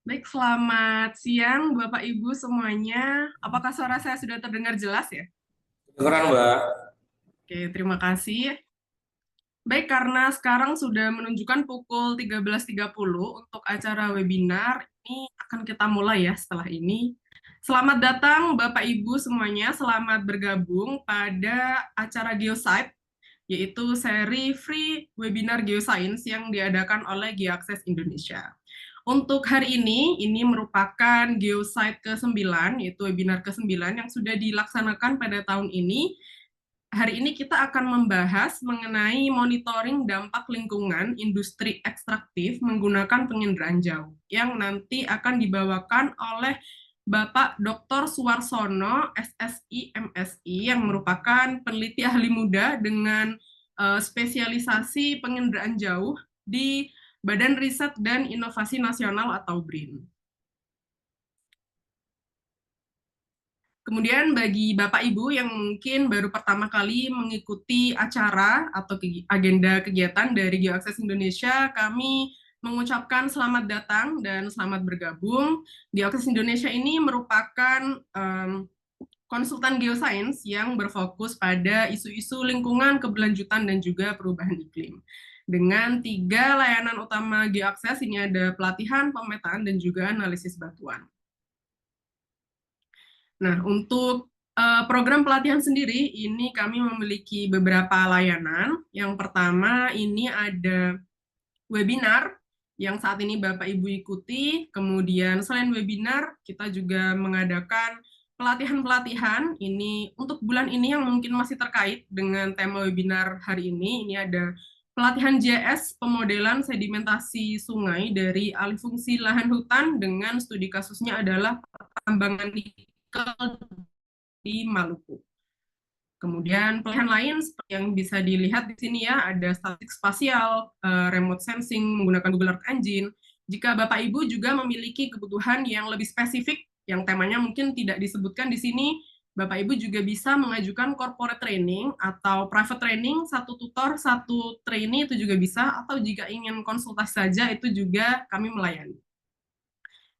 Baik, selamat siang Bapak Ibu semuanya. Apakah suara saya sudah terdengar jelas ya? Kedengeran, Mbak. Oke, terima kasih. Baik, karena sekarang sudah menunjukkan pukul 13.30 untuk acara webinar, ini akan kita mulai ya setelah ini. Selamat datang Bapak Ibu semuanya, selamat bergabung pada acara Geosite, yaitu seri free webinar Geoscience yang diadakan oleh Geoaccess Indonesia. Untuk hari ini merupakan Geosite ke-9, yaitu webinar ke-9 yang sudah dilaksanakan pada tahun ini. Hari ini kita akan membahas mengenai monitoring dampak lingkungan industri ekstraktif menggunakan penginderaan jauh, yang nanti akan dibawakan oleh Bapak Dr. Suwarsono, SSI, MSI, yang merupakan peneliti ahli muda dengan spesialisasi penginderaan jauh di Badan Riset dan Inovasi Nasional atau BRIN. Kemudian bagi Bapak Ibu yang mungkin baru pertama kali mengikuti acara atau agenda kegiatan dari Geoaccess Indonesia, kami mengucapkan selamat datang dan selamat bergabung. Geoaccess Indonesia ini merupakan konsultan geoscience yang berfokus pada isu-isu lingkungan, keberlanjutan, dan juga perubahan iklim. Dengan 3 layanan utama Geoaccess, ini ada pelatihan, pemetaan, dan juga analisis batuan. Nah, untuk program pelatihan sendiri, ini kami memiliki beberapa layanan. Yang pertama, ini ada webinar yang saat ini Bapak Ibu ikuti. Kemudian selain webinar, kita juga mengadakan pelatihan-pelatihan. Ini untuk bulan ini yang mungkin masih terkait dengan tema webinar hari ini. Ini ada pelatihan JS pemodelan sedimentasi sungai dari alih fungsi lahan hutan dengan studi kasusnya adalah pertambangan nikel di Maluku. Kemudian pilihan lain seperti yang bisa dilihat di sini ya, ada statik spasial, remote sensing menggunakan Google Earth Engine. Jika Bapak Ibu juga memiliki kebutuhan yang lebih spesifik, yang temanya mungkin tidak disebutkan di sini, Bapak Ibu juga bisa mengajukan corporate training atau private training, satu tutor, satu trainee itu juga bisa, atau jika ingin konsultasi saja itu juga kami melayani.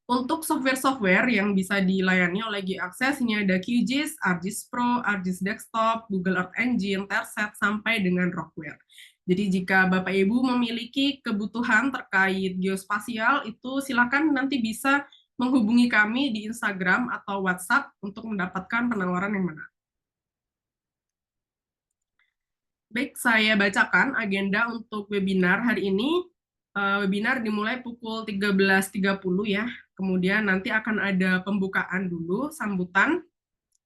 Untuk software-software yang bisa dilayani oleh Geoaccess, ini ada QGIS, ArcGIS Pro, ArcGIS Desktop, Google Earth Engine, Terset, sampai dengan Rockware. Jadi jika Bapak Ibu memiliki kebutuhan terkait geospasial, itu silakan nanti bisa menghubungi kami di Instagram atau WhatsApp untuk mendapatkan penawaran yang menarik. Baik, saya bacakan agenda untuk webinar hari ini. Webinar dimulai pukul 13.30 ya. Kemudian nanti akan ada pembukaan dulu, sambutan.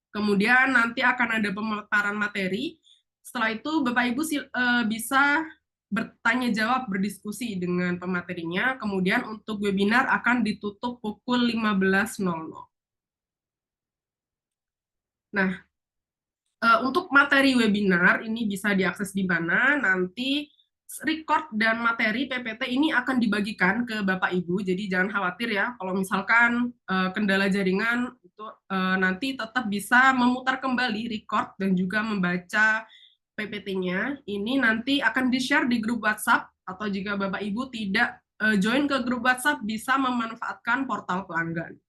Kemudian nanti akan ada pemaparan materi. Setelah itu Bapak Ibu bisa bertanya jawab, berdiskusi dengan pematerinya. Kemudian untuk webinar akan ditutup pukul 15.00. Nah, untuk materi webinar ini bisa diakses di mana nanti record dan materi PPT ini akan dibagikan ke Bapak Ibu, jadi jangan khawatir ya kalau misalkan kendala jaringan itu nanti tetap bisa memutar kembali record dan juga membaca PPT-nya. Ini nanti akan di-share di grup WhatsApp atau jika Bapak Ibu tidak join ke grup WhatsApp bisa memanfaatkan portal pelanggan.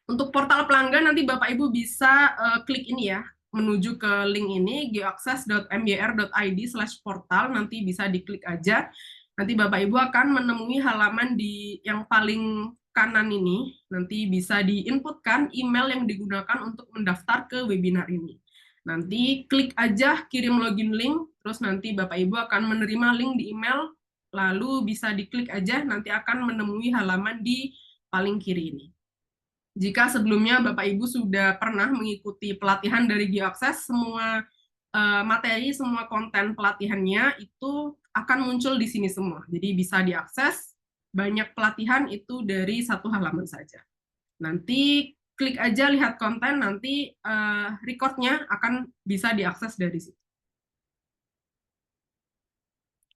Untuk portal pelanggan nanti Bapak Ibu bisa klik ini ya, menuju ke link ini geoaccess.mbr.id/portal, nanti bisa diklik aja. Nanti Bapak Ibu akan menemui halaman di yang paling kanan ini, nanti bisa diinputkan email yang digunakan untuk mendaftar ke webinar ini. Nanti klik aja kirim login link, terus nanti Bapak Ibu akan menerima link di email, lalu bisa diklik aja, nanti akan menemui halaman di paling kiri ini. Jika sebelumnya Bapak Ibu sudah pernah mengikuti pelatihan dari Geoaccess, semua materi, semua konten pelatihannya itu akan muncul di sini semua. Jadi bisa diakses, banyak pelatihan itu dari satu halaman saja. Nanti klik aja lihat konten, nanti recordnya akan bisa diakses dari situ.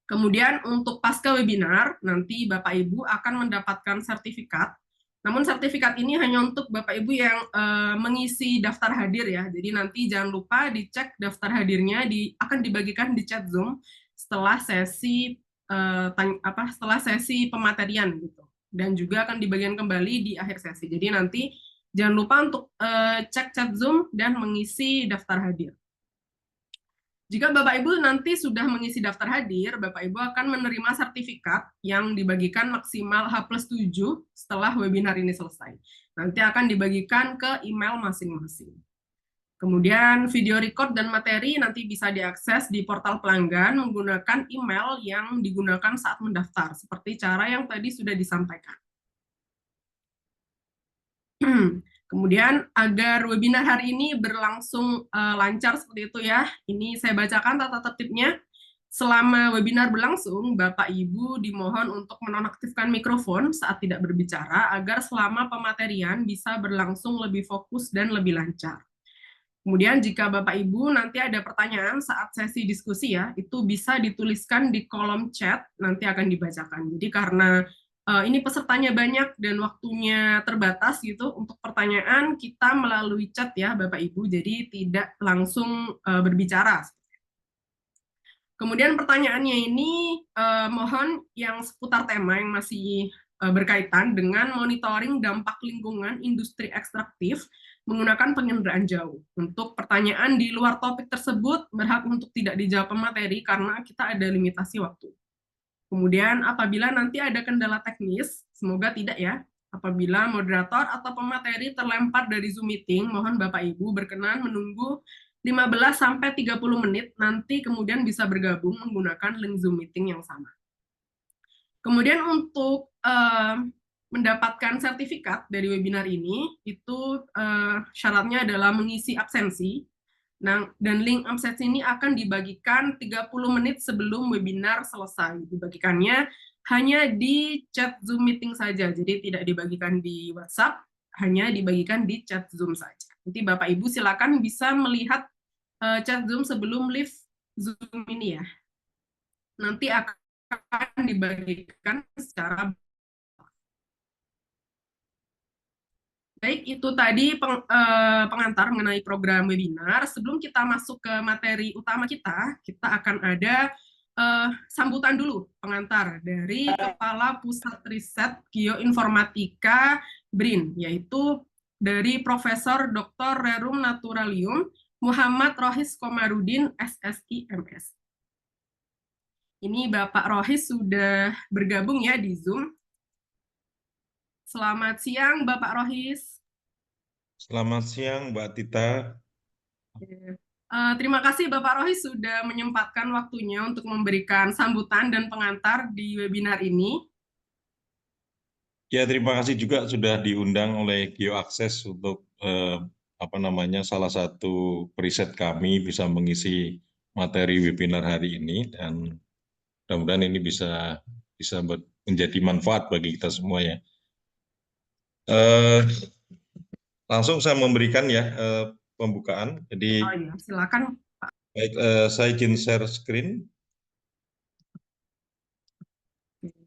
Kemudian untuk pasca webinar, nanti Bapak Ibu akan mendapatkan sertifikat. Namun sertifikat ini hanya untuk Bapak Ibu yang mengisi daftar hadir ya. Jadi nanti jangan lupa dicek daftar hadirnya, akan dibagikan di chat Zoom setelah sesi setelah sesi pematerian gitu. dan juga akan dibagikan kembali di akhir sesi. Jadi nanti jangan lupa untuk cek chat Zoom dan mengisi daftar hadir. Jika Bapak Ibu nanti sudah mengisi daftar hadir, Bapak Ibu akan menerima sertifikat yang dibagikan maksimal H+7 setelah webinar ini selesai. Nanti akan dibagikan ke email masing-masing. Kemudian video record dan materi nanti bisa diakses di portal pelanggan menggunakan email yang digunakan saat mendaftar, seperti cara yang tadi sudah disampaikan. Kemudian agar webinar hari ini berlangsung lancar seperti itu ya, ini saya bacakan tata tertibnya. Selama webinar berlangsung, Bapak Ibu dimohon untuk menonaktifkan mikrofon saat tidak berbicara agar selama pematerian bisa berlangsung lebih fokus dan lebih lancar. Kemudian jika Bapak Ibu nanti ada pertanyaan saat sesi diskusi ya, itu bisa dituliskan di kolom chat, nanti akan dibacakan. Jadi karena ini pesertanya banyak dan waktunya terbatas gitu, untuk pertanyaan kita melalui chat ya Bapak Ibu, jadi tidak langsung berbicara. Kemudian pertanyaannya ini mohon yang seputar tema yang masih berkaitan dengan monitoring dampak lingkungan industri ekstraktif menggunakan penginderaan jauh. Untuk pertanyaan di luar topik tersebut berhak untuk tidak dijawab pemateri karena kita ada limitasi waktu. Kemudian apabila nanti ada kendala teknis, semoga tidak ya, apabila moderator atau pemateri terlempar dari Zoom meeting, mohon Bapak Ibu berkenan menunggu 15-30 menit, nanti kemudian bisa bergabung menggunakan link Zoom meeting yang sama. Kemudian untuk mendapatkan sertifikat dari webinar ini, itu syaratnya adalah mengisi absensi. Nah, dan link absensi ini akan dibagikan 30 menit sebelum webinar selesai. Dibagikannya hanya di chat Zoom meeting saja, jadi tidak dibagikan di WhatsApp, hanya dibagikan di chat Zoom saja. Nanti Bapak Ibu silakan bisa melihat chat Zoom sebelum live Zoom ini ya. Nanti akan dibagikan secara baik. Itu tadi pengantar mengenai program webinar. Sebelum kita masuk ke materi utama kita akan ada sambutan dulu pengantar dari Kepala Pusat Riset Geoinformatika BRIN, yaitu dari Profesor Dr. Rerum Naturalium Muhammad Rohis Komarudin, SSI MS. Ini Bapak Rohis sudah bergabung ya di Zoom. Selamat siang Bapak Rohis. Selamat siang Mbak Tita. Terima kasih Bapak Rohis sudah menyempatkan waktunya untuk memberikan sambutan dan pengantar di webinar ini. Ya, terima kasih juga sudah diundang oleh GeoAccess untuk salah satu periset kami bisa mengisi materi webinar hari ini, dan mudah-mudahan ini bisa menjadi manfaat bagi kita semua ya. Langsung saya memberikan ya pembukaan. Jadi Oh iya, silakan Pak. baik, saya izin share screen.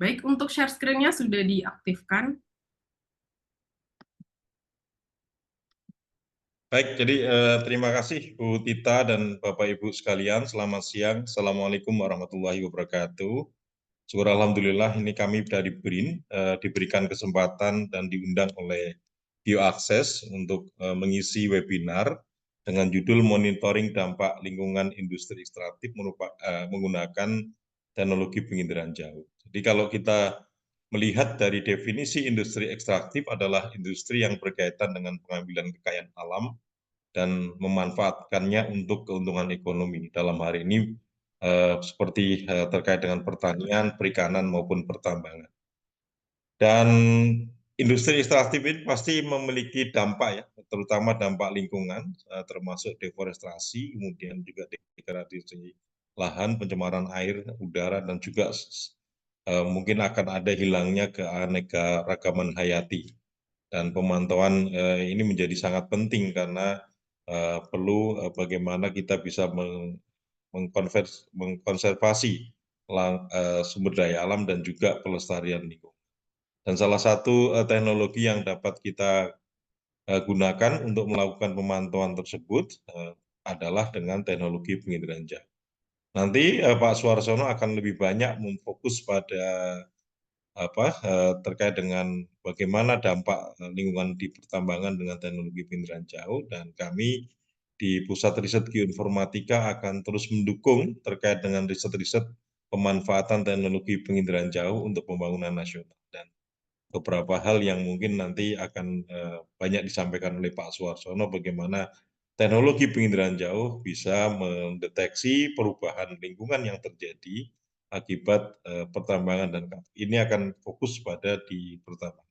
Baik, untuk share screen-nya sudah diaktifkan. Baik, jadi terima kasih Bu Tita dan Bapak Ibu sekalian. Selamat siang. Assalamualaikum warahmatullahi wabarakatuh. Syukur alhamdulillah ini kami dari BRIN diberikan kesempatan dan diundang oleh GeoAccess untuk mengisi webinar dengan judul Monitoring Dampak Lingkungan Industri Ekstraktif menggunakan teknologi penginderaan jauh. Jadi kalau kita melihat dari definisi industri ekstraktif adalah industri yang berkaitan dengan pengambilan kekayaan alam dan memanfaatkannya untuk keuntungan ekonomi. Dalam hari ini seperti terkait dengan pertanian, perikanan maupun pertambangan. Dan industri ekstraktif ini pasti memiliki dampak ya, terutama dampak lingkungan, termasuk deforestasi, kemudian juga degradasi lahan, pencemaran air, udara, dan juga mungkin akan ada hilangnya keanekaragaman hayati. Dan pemantauan ini menjadi sangat penting karena perlu bagaimana kita bisa mengkonservasi sumber daya alam dan juga pelestarian lingkungan. Dan salah satu teknologi yang dapat kita gunakan untuk melakukan pemantauan tersebut adalah dengan teknologi penginderaan jauh. Nanti Pak Suarsono akan lebih banyak memfokus pada terkait dengan bagaimana dampak lingkungan di pertambangan dengan teknologi penginderaan jauh, dan kami di Pusat Riset Geoinformatika akan terus mendukung terkait dengan riset-riset pemanfaatan teknologi penginderaan jauh untuk pembangunan nasional. Dan beberapa hal yang mungkin nanti akan banyak disampaikan oleh Pak Suarsono, bagaimana teknologi penginderaan jauh bisa mendeteksi perubahan lingkungan yang terjadi akibat pertambangan, dan ini akan fokus pada di pertambangan.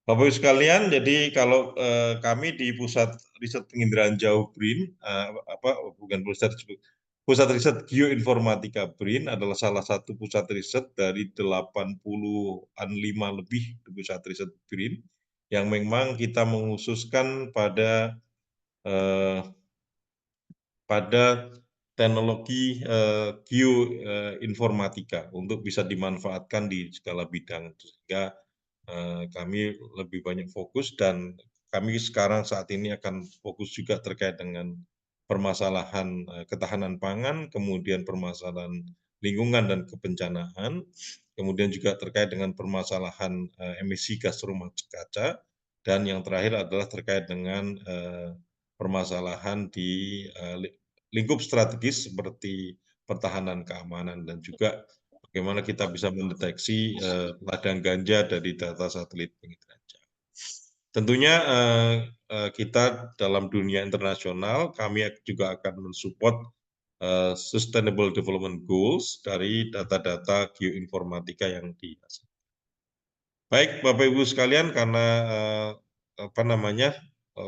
Bapak Ibu sekalian, jadi kalau kami di Pusat Riset Penginderaan Jauh BRIN, bukan Pusat Riset Geoinformatika BRIN adalah salah satu pusat riset dari 85 lebih pusat riset BRIN yang memang kita mengkhususkan pada teknologi geoinformatika untuk bisa dimanfaatkan di segala bidang, sehingga kami lebih banyak fokus, dan kami sekarang saat ini akan fokus juga terkait dengan permasalahan ketahanan pangan, kemudian permasalahan lingkungan dan kebencanaan, kemudian juga terkait dengan permasalahan emisi gas rumah kaca, dan yang terakhir adalah terkait dengan permasalahan di lingkup strategis seperti pertahanan keamanan, dan juga bagaimana kita bisa mendeteksi ladang ganja dari data satelit penginderaan jauh. Tentunya kita dalam dunia internasional, kami juga akan mensupport Sustainable Development Goals dari data-data geoinformatika yang dihasilkan. Baik, Bapak Ibu sekalian, karena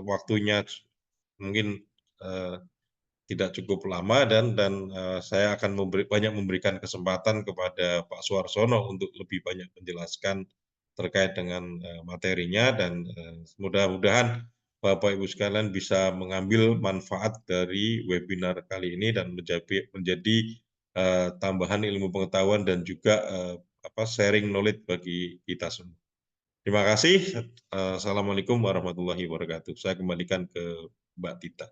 waktunya mungkin tidak cukup lama, dan saya akan banyak memberikan kesempatan kepada Pak Suarsono untuk lebih banyak menjelaskan terkait dengan materinya, dan mudah-mudahan Bapak Ibu sekalian bisa mengambil manfaat dari webinar kali ini dan menjadi tambahan ilmu pengetahuan dan juga sharing knowledge bagi kita semua. Terima kasih. Assalamualaikum warahmatullahi wabarakatuh. Saya kembalikan ke Mbak Tita.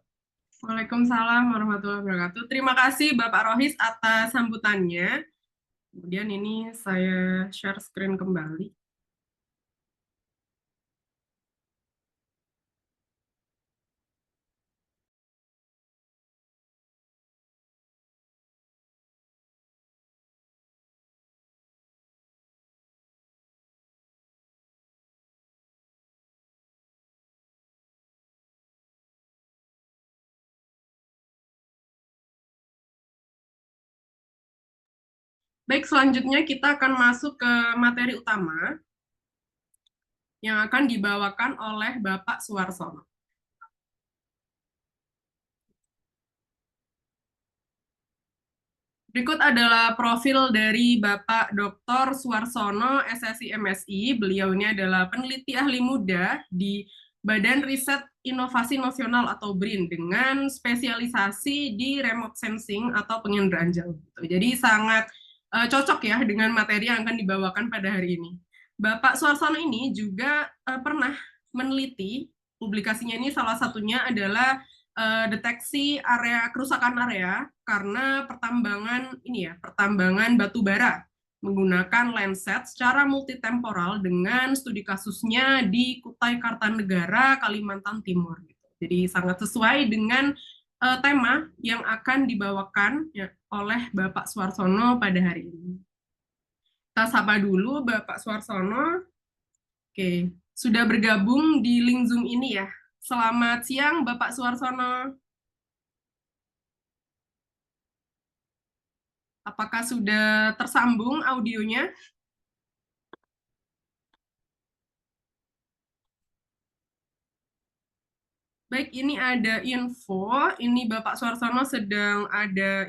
Waalaikumsalam warahmatullahi wabarakatuh. Terima kasih Bapak Rohis atas sambutannya. Kemudian ini saya share screen kembali. Baik, selanjutnya kita akan masuk ke materi utama yang akan dibawakan oleh Bapak Suarsono. Berikut adalah profil dari Bapak Dr. Suarsono, SSI MSI. Beliau ini adalah peneliti ahli muda di Badan Riset Inovasi Nasional atau BRIN dengan spesialisasi di remote sensing atau penginderaan jauh. Jadi sangat cocok ya dengan materi yang akan dibawakan pada hari ini. Bapak Suarsono ini juga pernah meneliti, publikasinya ini salah satunya adalah deteksi kerusakan area karena pertambangan batu bara menggunakan Landsat secara multitemporal dengan studi kasusnya di Kutai Kartanegara, Kalimantan Timur. Jadi sangat sesuai dengan tema yang akan dibawakan oleh Bapak Suarsono pada hari ini. Kita sapa dulu Bapak Suarsono. Oke, sudah bergabung di link Zoom ini ya. Selamat siang, Bapak Suarsono. Apakah sudah tersambung audionya? Baik, ini ada info. Ini Bapak Suarsono sedang ada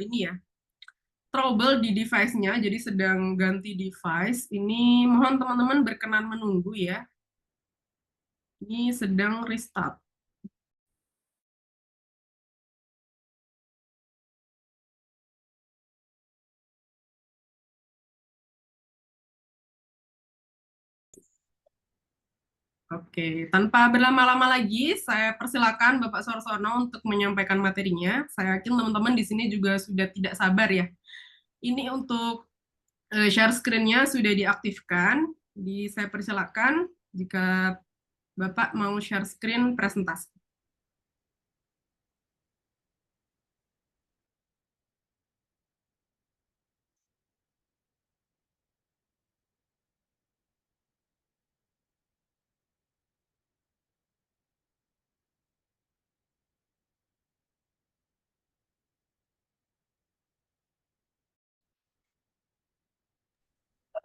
trouble di device-nya, jadi sedang ganti device. Ini mohon teman-teman berkenan menunggu ya. Ini sedang restart. Oke, tanpa berlama-lama lagi, saya persilakan Bapak Suarsono untuk menyampaikan materinya. Saya yakin teman-teman di sini juga sudah tidak sabar ya. Ini untuk Share screen-nya sudah diaktifkan. Saya persilakan jika Bapak mau share screen presentasi.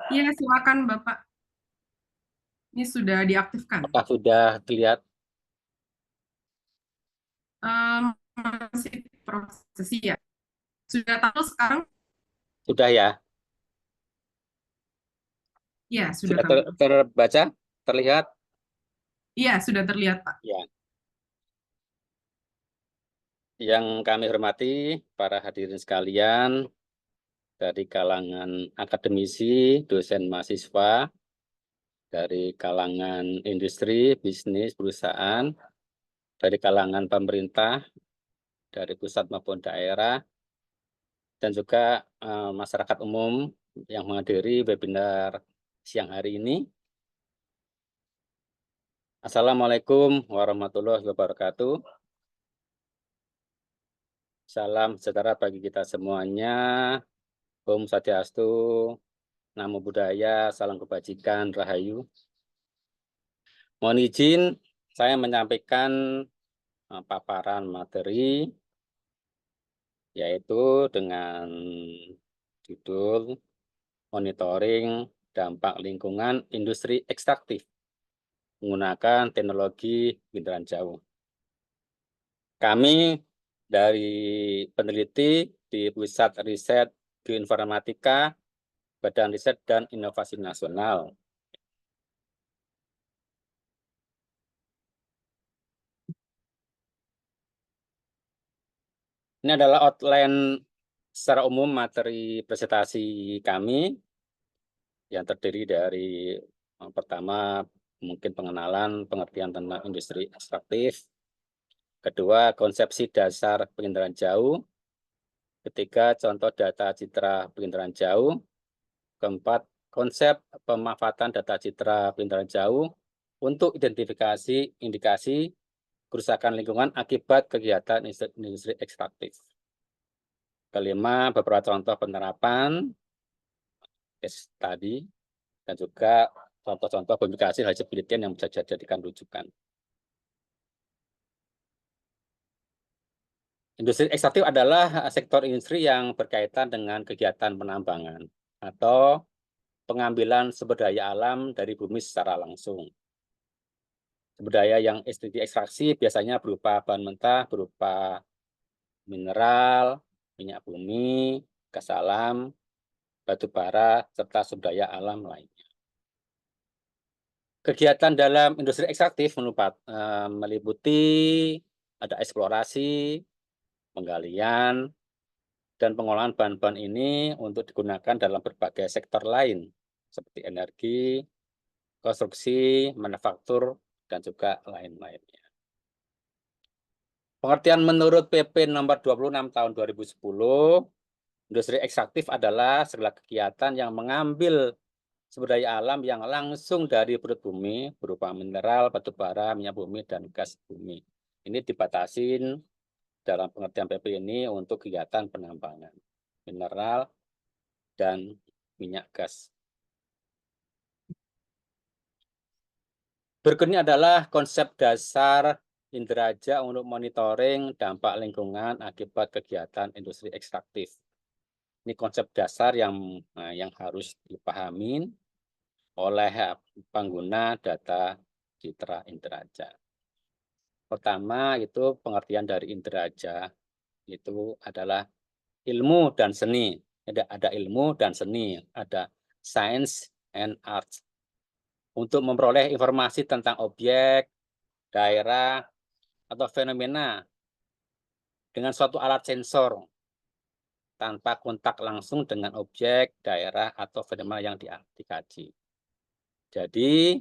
Iya, silakan Bapak. Ini sudah diaktifkan. Apakah sudah terlihat? Masih proses ya. Sudah tahu sekarang? Sudah ya? Iya, sudah Sudah tahu. terbaca? Terlihat? Iya, sudah terlihat, Pak. Ya. Yang kami hormati para hadirin sekalian dari kalangan akademisi, dosen mahasiswa, dari kalangan industri, bisnis, perusahaan, dari kalangan pemerintah, dari pusat maupun daerah, dan juga masyarakat umum yang menghadiri webinar siang hari ini. Assalamualaikum warahmatullahi wabarakatuh. Salam sejahtera bagi kita semuanya. Om Swastiastu, Namo Buddhaya, salam kebajikan, Rahayu. Mohon izin saya menyampaikan paparan materi, yaitu dengan judul Monitoring Dampak Lingkungan Industri Ekstraktif menggunakan teknologi bintaran jauh. Kami dari peneliti di Pusat Riset Bioinformatika, Badan Riset dan Inovasi Nasional. Ini adalah outline secara umum materi presentasi kami yang terdiri dari pertama mungkin pengenalan pengertian tentang industri ekstraktif, kedua konsepsi dasar penginderaan jauh, ketiga contoh data citra penginderaan jauh, keempat konsep pemanfaatan data citra penginderaan jauh untuk identifikasi indikasi kerusakan lingkungan akibat kegiatan industri ekstraktif. Kelima, beberapa contoh penerapan case tadi dan juga contoh-contoh publikasi hasil penelitian yang bisa dijadikan rujukan. Industri ekstraktif adalah sektor industri yang berkaitan dengan kegiatan penambangan atau pengambilan sumber daya alam dari bumi secara langsung. Sumber daya yang diekstraksi biasanya berupa bahan mentah, berupa mineral, minyak bumi, gas alam, batu bara, serta sumber daya alam lainnya. Kegiatan dalam industri ekstraktif meliputi ada eksplorasi, penggalian, dan pengolahan bahan-bahan ini untuk digunakan dalam berbagai sektor lain, seperti energi, konstruksi, manufaktur, dan juga lain-lainnya. Pengertian menurut PP nomor 26 tahun 2010, industri ekstraktif adalah segala kegiatan yang mengambil sumber daya alam yang langsung dari perut bumi berupa mineral, batu bara, minyak bumi, dan gas bumi. Ini dibatasin dalam pengertian PP ini untuk kegiatan penambangan mineral dan minyak gas. Berikut ini adalah konsep dasar Indraja untuk monitoring dampak lingkungan akibat kegiatan industri ekstraktif. Ini konsep dasar yang harus dipahami oleh pengguna data citra Indraja. Pertama itu pengertian dari Indraja itu adalah ilmu dan seni. Ada ilmu dan seni, ada science and art. Untuk memperoleh informasi tentang objek, daerah, atau fenomena dengan suatu alat sensor tanpa kontak langsung dengan objek, daerah, atau fenomena yang dikaji. Jadi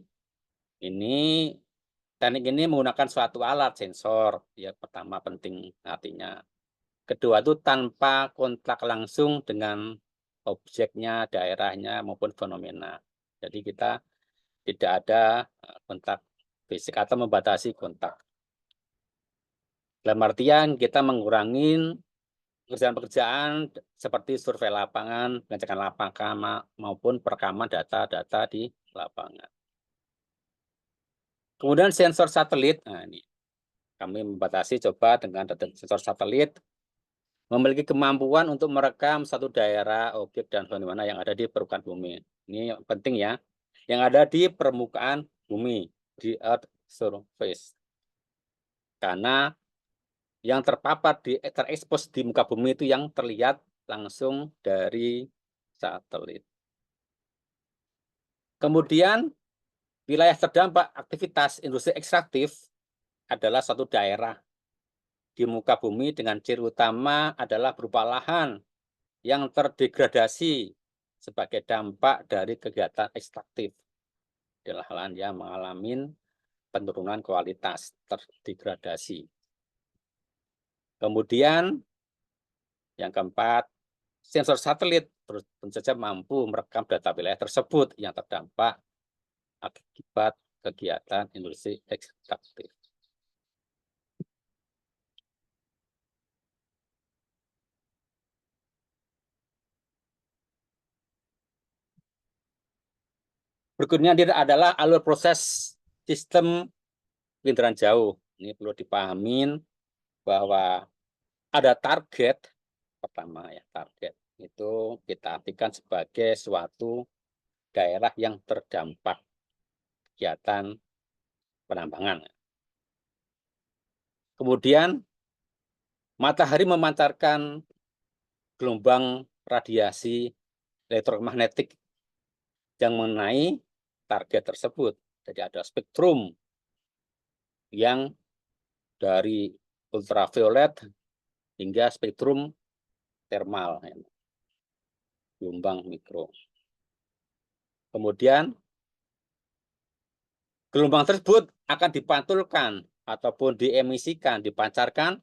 teknik ini menggunakan suatu alat sensor. Ya, pertama penting artinya. Kedua itu tanpa kontak langsung dengan objeknya, daerahnya, maupun fenomena. Jadi kita tidak ada kontak fisik atau membatasi kontak. Dalam artian kita mengurangi pekerjaan-pekerjaan seperti survei lapangan, pengecekan lapangan, maupun perekaman data-data di lapangan. Kemudian sensor satelit, nah ini kami membatasi coba dengan sensor satelit memiliki kemampuan untuk merekam satu daerah, objek, dan fenomena yang ada di permukaan bumi. Ini penting ya, yang ada di permukaan bumi, di Earth surface. Karena yang terpapar, terekspos di muka bumi itu yang terlihat langsung dari satelit. Kemudian, wilayah terdampak aktivitas industri ekstraktif adalah suatu daerah di muka bumi dengan ciri utama adalah berupa lahan yang terdegradasi sebagai dampak dari kegiatan ekstraktif. Adalah lahan yang mengalami penurunan kualitas, terdegradasi. Kemudian, yang keempat, sensor satelit tentu saja mampu merekam data wilayah tersebut yang terdampak akibat kegiatan industri ekstraktif. Berikutnya adalah alur proses sistem pelintaran jauh. Ini perlu dipahami bahwa ada target, pertama ya, target itu kita artikan sebagai suatu daerah yang terdampak kegiatan penambangan. Kemudian matahari memancarkan gelombang radiasi elektromagnetik yang mengenai target tersebut. Jadi ada spektrum yang dari ultraviolet hingga spektrum termal, gelombang mikro. Kemudian gelombang tersebut akan dipantulkan ataupun diemisikan, dipancarkan,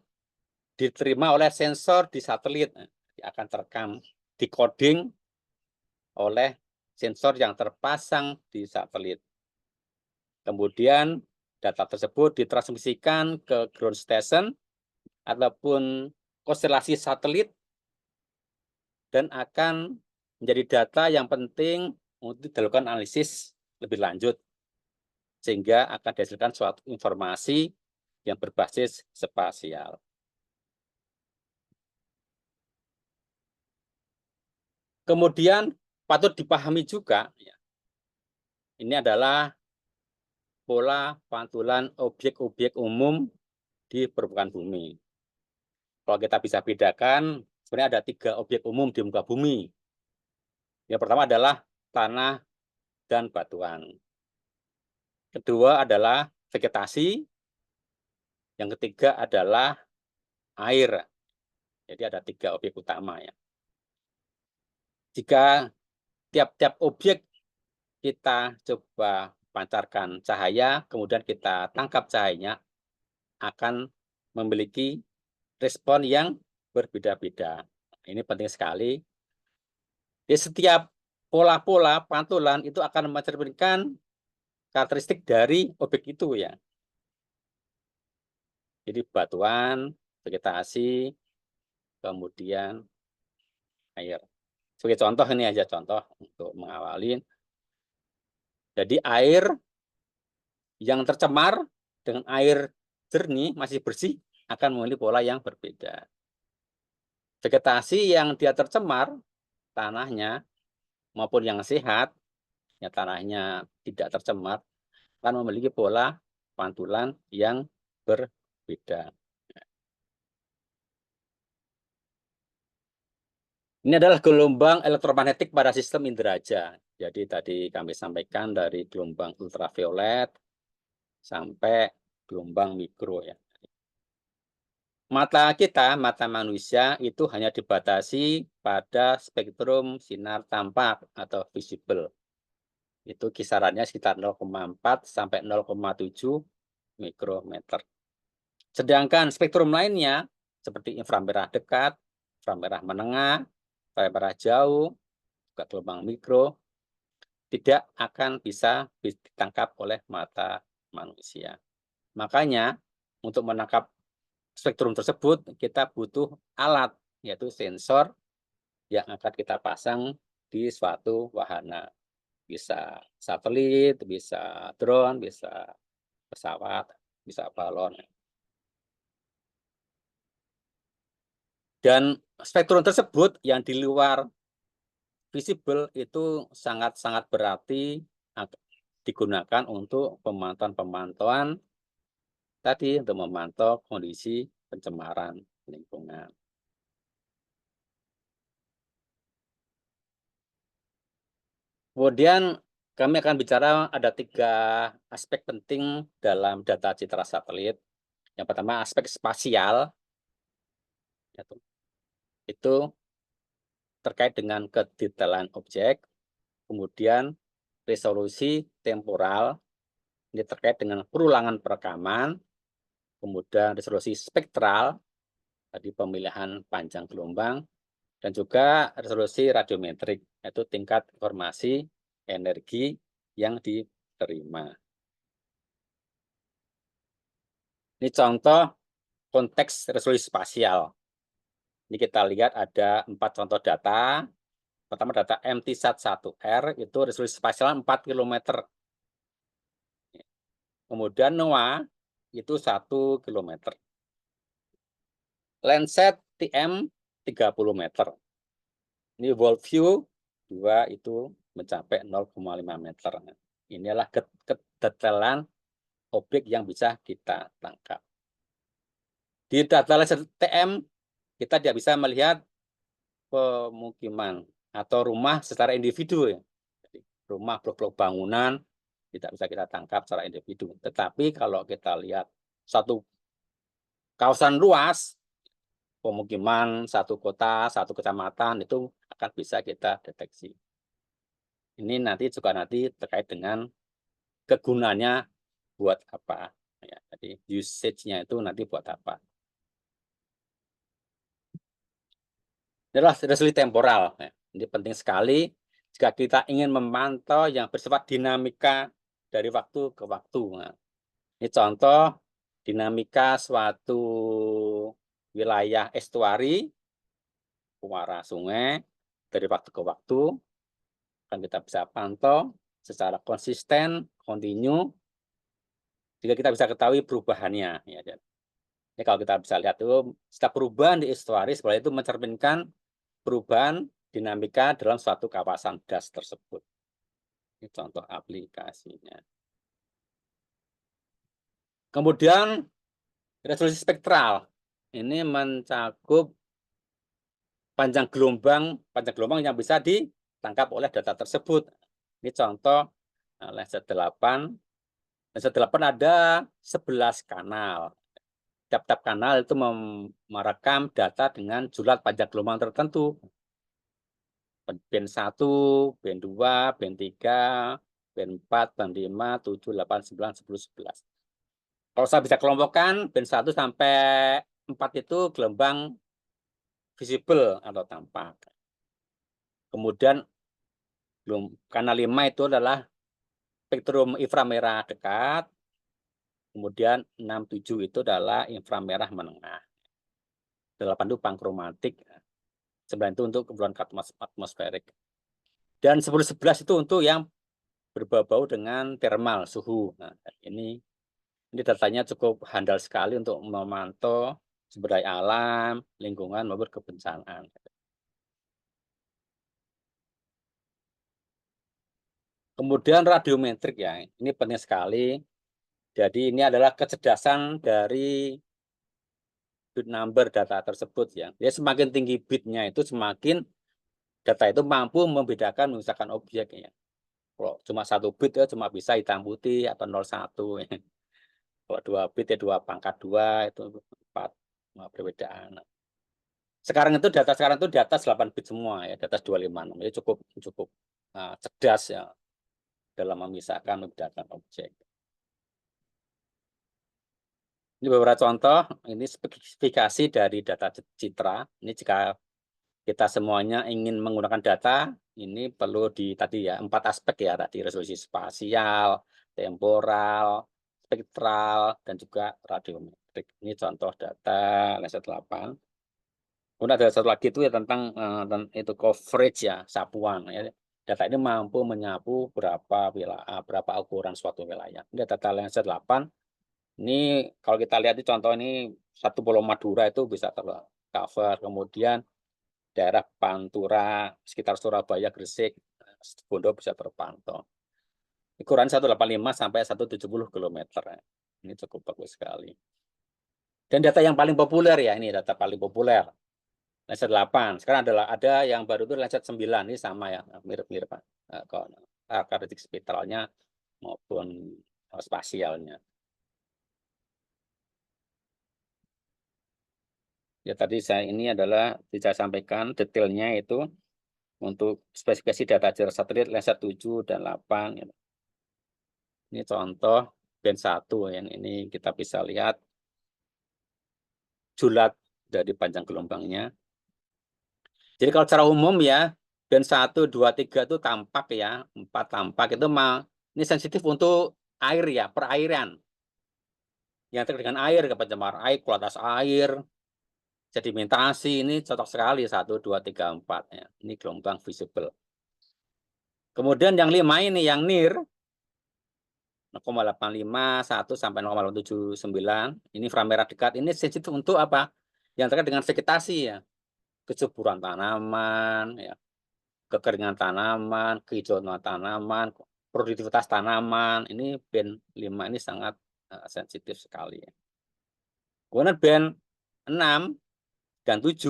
diterima oleh sensor di satelit, akan terekam, decoding oleh sensor yang terpasang di satelit. Kemudian data tersebut ditransmisikan ke ground station ataupun konstelasi satelit dan akan menjadi data yang penting untuk dilakukan analisis lebih lanjut sehingga akan dihasilkan suatu informasi yang berbasis spasial. Kemudian patut dipahami juga, ini adalah pola pantulan objek-objek umum di permukaan bumi. Kalau kita bisa bedakan, sebenarnya ada 3 objek umum di muka bumi. Yang pertama adalah tanah dan batuan. Kedua adalah vegetasi. Yang ketiga adalah air. Jadi ada 3 objek utama ya. Jika tiap-tiap objek kita coba pancarkan cahaya, kemudian kita tangkap cahayanya, akan memiliki respon yang berbeda-beda. Ini penting sekali. Di setiap pola-pola pantulan itu akan mencerminkan karakteristik dari objek itu ya. Jadi batuan, vegetasi, kemudian air. Sebagai contoh ini aja contoh untuk mengawali. Jadi air yang tercemar dengan air jernih masih bersih akan memiliki pola yang berbeda. Vegetasi yang dia tercemar tanahnya maupun yang sehat, ya tanahnya tidak tercemar, akan memiliki pola pantulan yang berbeda. Ini adalah gelombang elektromagnetik pada sistem inderaja. Jadi tadi kami sampaikan dari gelombang ultraviolet sampai gelombang mikro ya. Mata kita, mata manusia itu hanya dibatasi pada spektrum sinar tampak atau visible. Itu kisarannya sekitar 0,4 sampai 0,7 mikrometer. Sedangkan spektrum lainnya seperti inframerah dekat, inframerah menengah, inframerah jauh, juga gelombang mikro, tidak akan bisa ditangkap oleh mata manusia. Makanya untuk menangkap spektrum tersebut kita butuh alat, yaitu sensor yang akan kita pasang di suatu wahana. Bisa satelit, bisa drone, bisa pesawat, bisa balon. Dan spektrum tersebut yang di luar visible itu sangat-sangat berarti digunakan untuk pemantauan-pemantauan tadi untuk memantau kondisi pencemaran lingkungan. Kemudian kami akan bicara ada 3 aspek penting dalam data citra satelit. Yang pertama aspek spasial, itu terkait dengan kedetailan objek, kemudian resolusi temporal, ini terkait dengan perulangan perekaman, kemudian resolusi spektral, tadi pemilihan panjang gelombang, dan juga resolusi radiometrik, yaitu tingkat informasi energi yang diterima. Ini contoh konteks resolusi spasial. Ini kita lihat ada 4 contoh data. Pertama data MT-SAT-1R itu resolusi spasial 4 km. Kemudian NOAA itu 1 km. Landsat TM 30 meter. Ini Worldview 2 itu mencapai 0,5 meter. Inilah kedetailan objek yang bisa kita tangkap. Di data Landsat TM kita tidak bisa melihat pemukiman atau rumah secara individu ya. Jadi, rumah, blok-blok bangunan tidak bisa kita tangkap secara individu. Tetapi kalau kita lihat satu kawasan luas, pemukiman satu kota, satu kecamatan itu akan bisa kita deteksi. Ini nanti terkait dengan kegunaannya buat apa. Ya, jadi usage-nya itu nanti buat apa. Ini adalah resolusi temporal. Ya. Ini penting sekali jika kita ingin memantau yang bersifat dinamika dari waktu ke waktu. Nah, ini contoh dinamika suatu wilayah estuari, muara sungai, dari waktu ke waktu, kan kita bisa pantau secara konsisten, kontinu, jika kita bisa ketahui perubahannya. Ya. Ini kalau kita bisa lihat itu, setiap perubahan di estuari sebenarnya itu mencerminkan perubahan dinamika dalam suatu kawasan das tersebut. Ini contoh aplikasinya. Kemudian resolusi spektral ini mencakup panjang gelombang yang bisa ditangkap oleh data tersebut. Ini contoh Landsat 8. Landsat 8 ada 11 kanal. Tiap-tiap kanal itu merekam data dengan julat panjang gelombang tertentu. Band 1, band 2, band 3, band 4, band 5, 7, 8, 9, 10, 11. Kalau saya bisa kelompokkan, band 1 sampai 4 itu gelombang visible atau tampak. Kemudian kanal 5 itu adalah spektrum inframerah dekat. Kemudian 6, 7 itu adalah inframerah menengah. 8 itu pankromatik. 9 itu untuk keperluan atmosferik. Dan 10, 11 itu untuk yang berbau-bau dengan thermal, suhu. Nah, ini datanya cukup handal sekali untuk memantau sumber daya alam, lingkungan maupun kebencanaan. Kemudian radiometrik ya, ini penting sekali. Jadi ini adalah kecerdasan dari bit number data tersebut ya. Jadi semakin tinggi bitnya itu semakin data itu mampu membedakan misalkan objek ya. Kalau cuma 1 bit ya cuma bisa hitam putih atau 01 ya. Kalau 2 bit ya 2 pangkat 2 itu 4 perbedaan. Sekarang itu di atas 8 bit semua ya, di atas 256. Jadi cukup cerdas ya dalam memisahkan membedakan objek. Ini beberapa contoh, ini spesifikasi dari data citra. Ini jika kita semuanya ingin menggunakan data, ini perlu tadi ya 4 aspek ya tadi, resolusi spasial, temporal, spektral, dan juga radiometrik. Ini contoh data Landsat 8. Kemudian ada satu lagi itu ya tentang itu coverage ya, sapuan ya. Data ini mampu menyapu berapa wilayah, berapa ukuran suatu wilayah. Ini data Landsat 8. Ini kalau kita lihat di contoh ini satu Pulau Madura itu bisa tercover, kemudian daerah Pantura, sekitar Surabaya, Gresik, Bondo bisa terpantau. Ukuran 185 sampai 170 km. Ini cukup bagus sekali. Dan data yang paling populer ya, ini data paling populer. Landsat 8. Sekarang ada yang baru itu Landsat 9. Ini sama ya, mirip-mirip karakteristik spektralnya maupun spasialnya. Ya tadi ini adalah saya sampaikan detailnya itu untuk spesifikasi data jarak satelit Landsat 7 dan 8. Ya. Ini contoh band 1 yang ini kita bisa lihat julat dari panjang gelombangnya. Jadi kalau secara umum ya band 1, 2, 3 itu tampak ya, 4 tampak itu ini sensitif untuk air ya, perairan. Yang terkait dengan air, pencemaran air, kualitas air, sedimentasi, ini cocok sekali 1, 2, 3, 4 ya. Ini gelombang visible. Kemudian yang 5 ini yang near 0,85, 1 sampai 0,79. Ini inframerah dekat. Ini sensitif untuk apa? Yang terkait dengan vegetasi ya. Kesuburan tanaman, ya, kekeringan tanaman, kehijauan tanaman, produktivitas tanaman. Ini band 5 ini sangat sensitif sekali ya. Kemudian band 6 dan 7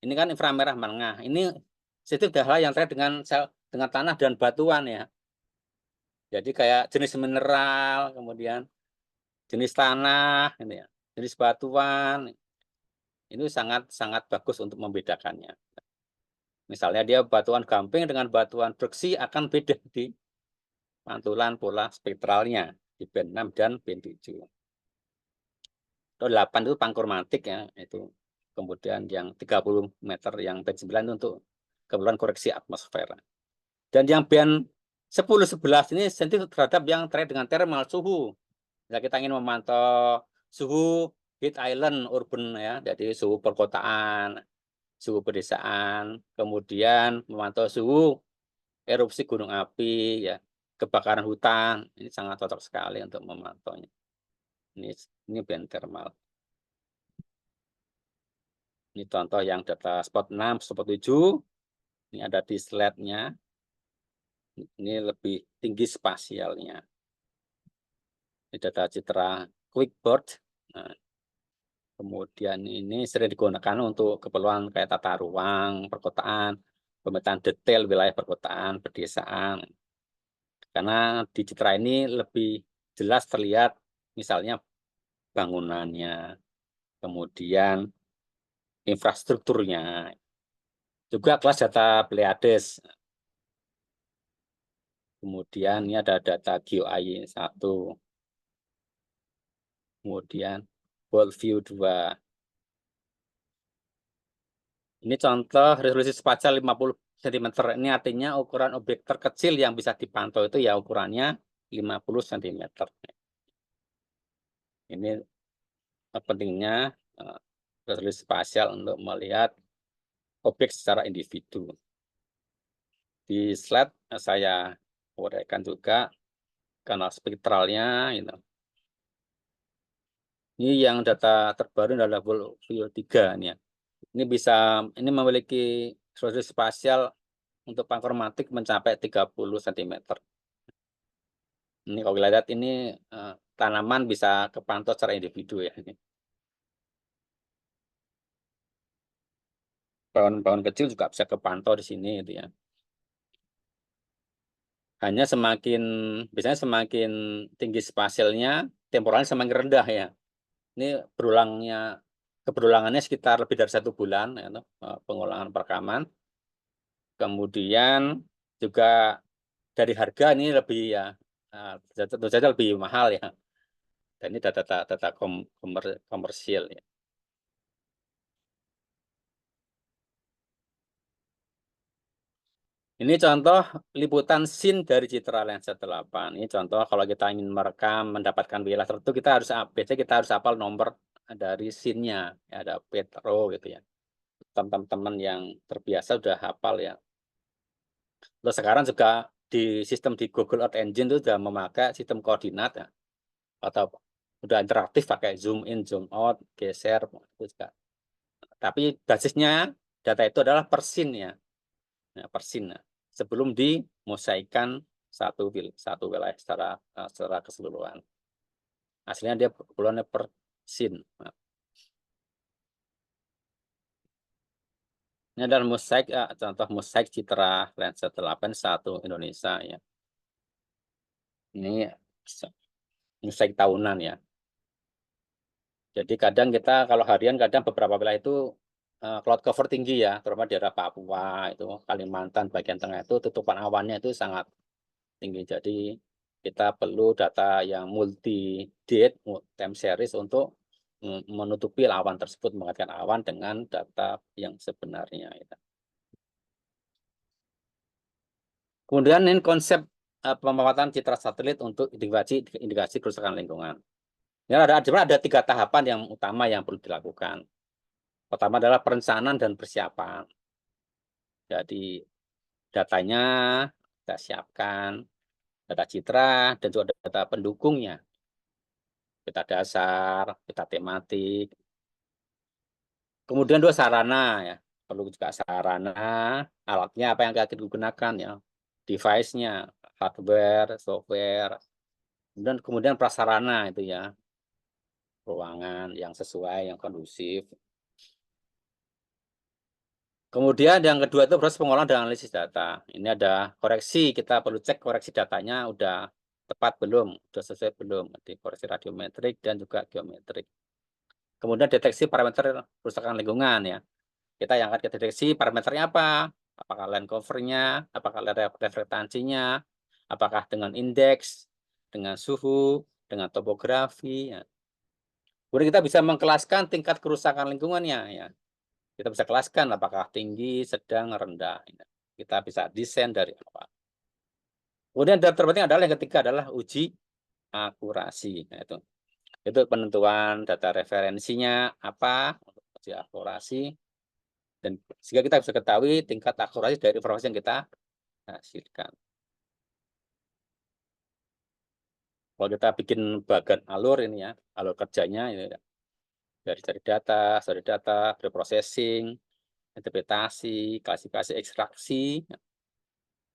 ini kan inframerah menengah. Ini sensitif hal yang terkait dengan tanah dan batuan ya. Jadi kayak jenis mineral, kemudian jenis tanah, ini ya, jenis batuan, itu sangat bagus untuk membedakannya. Misalnya dia batuan gamping dengan batuan bersih akan beda di pantulan pola spektralnya di band 6 dan band 7. Atau 8 itu pangkromatik ya, itu. Kemudian yang 30 meter yang band 9 itu untuk keperluan koreksi atmosfer. Dan yang band 10 11 ini sensitif terhadap yang terkait dengan thermal suhu. Jika kita ingin memantau suhu heat island urban ya, jadi suhu perkotaan, suhu pedesaan, kemudian memantau suhu erupsi gunung api ya, kebakaran hutan, ini sangat cocok sekali untuk memantaunya. Ini band thermal. Ini contoh yang data spot 6, spot 7. Ini ada di slide-nya. Ini lebih tinggi spasialnya. Ini data citra QuickBoard. Nah, kemudian ini sering digunakan untuk keperluan kayak tata ruang, perkotaan, pemetaan detail wilayah perkotaan, pedesaan. Karena di citra ini lebih jelas terlihat misalnya bangunannya, kemudian infrastrukturnya. Juga kelas data Pleiades. Kemudian ini ada data GeoEye 1. Kemudian Worldview 2. Ini contoh resolusi spasial 50 cm. Ini artinya ukuran objek terkecil yang bisa dipantau itu ya ukurannya 50 cm. Ini pentingnya resolusi spasial untuk melihat objek secara individu. Di slide saya uraikan juga kanal spektralnya. Ini yang data terbaru adalah Worldview 3 ini ya. Ini memiliki resolusi spasial untuk pangkromatik mencapai 30 cm. Ini kalau kita lihat ini tanaman bisa kepantau secara individu ya. Pohon-pohon kecil juga bisa kepantau di sini gitu ya. Hanya biasanya semakin tinggi spasialnya, temporalnya semakin rendah ya. Ini keberulangannya sekitar lebih dari 1 bulan ya, pengulangan perekaman. Kemudian juga dari harga ini lebih ya, tentu saja lebih mahal ya. Dan ini data komersial ya. Ini contoh liputan scene dari Citra Landsat 8. Ini contoh kalau kita ingin merekam, mendapatkan wilayah tertentu, kita harus biasanya kita harus hafal nomor dari scene-nya. Ya, ada Petro gitu ya. Teman-teman yang terbiasa sudah hafal ya. Terus sekarang juga di sistem di Google Earth Engine itu sudah memakai sistem koordinat ya. Atau udah interaktif pakai zoom in, zoom out, geser itu juga. Tapi basisnya data itu adalah per scene ya. Nah, per scene. Nah, sebelum dimosaikan satu wilayah secara keseluruhan. Aslinya dia bulannya per scene. Nah, ini adalah mosaik, contoh mosaik Citra Landsat 8 1 Indonesia ya. Ini mosaik tahunan ya. Jadi kadang kita kalau harian kadang beberapa wilayah itu cloud cover tinggi ya, terutama di daerah Papua itu, Kalimantan bagian tengah itu tutupan awannya itu sangat tinggi. Jadi kita perlu data yang multi date, time series untuk menutupi awan tersebut, mengaitkan awan dengan data yang sebenarnya. Kemudian ini konsep pemanfaatan citra satelit untuk indikasi kerusakan lingkungan. Ya, ada 3 tahapan yang utama yang perlu dilakukan. Pertama adalah perencanaan dan persiapan. Jadi datanya kita siapkan, data citra dan juga data pendukungnya. Peta dasar, peta tematik. Kemudian 2 sarana ya. Perlu juga sarana, alatnya apa yang akan digunakan ya. Device-nya, hardware, software. Kemudian prasarana itu ya. Ruangan yang sesuai, yang kondusif. Kemudian yang kedua itu proses pengolahan dan analisis data. Ini ada koreksi, kita perlu cek koreksi datanya udah tepat belum, udah sesuai belum, di koreksi radiometrik dan juga geometrik. Kemudian deteksi parameter kerusakan lingkungan ya. Kita yang akan kita deteksi parameternya apa? Apakah land cover-nya, apakah reflektansinya, apakah dengan indeks, dengan suhu, dengan topografi ya. Kemudian kita bisa mengkelaskan tingkat kerusakan lingkungannya ya. Kita bisa kelaskan apakah tinggi, sedang, rendah. Kita bisa desain dari apa. Kemudian yang terpenting adalah yang ketiga adalah uji akurasi. Nah, itu penentuan data referensinya apa untuk uji akurasi, dan sehingga kita bisa ketahui tingkat akurasi dari informasi yang kita hasilkan. Kalau kita bikin bagan alur ini ya, alur kerjanya ini dari cari data, preprocessing, interpretasi, klasifikasi, ekstraksi.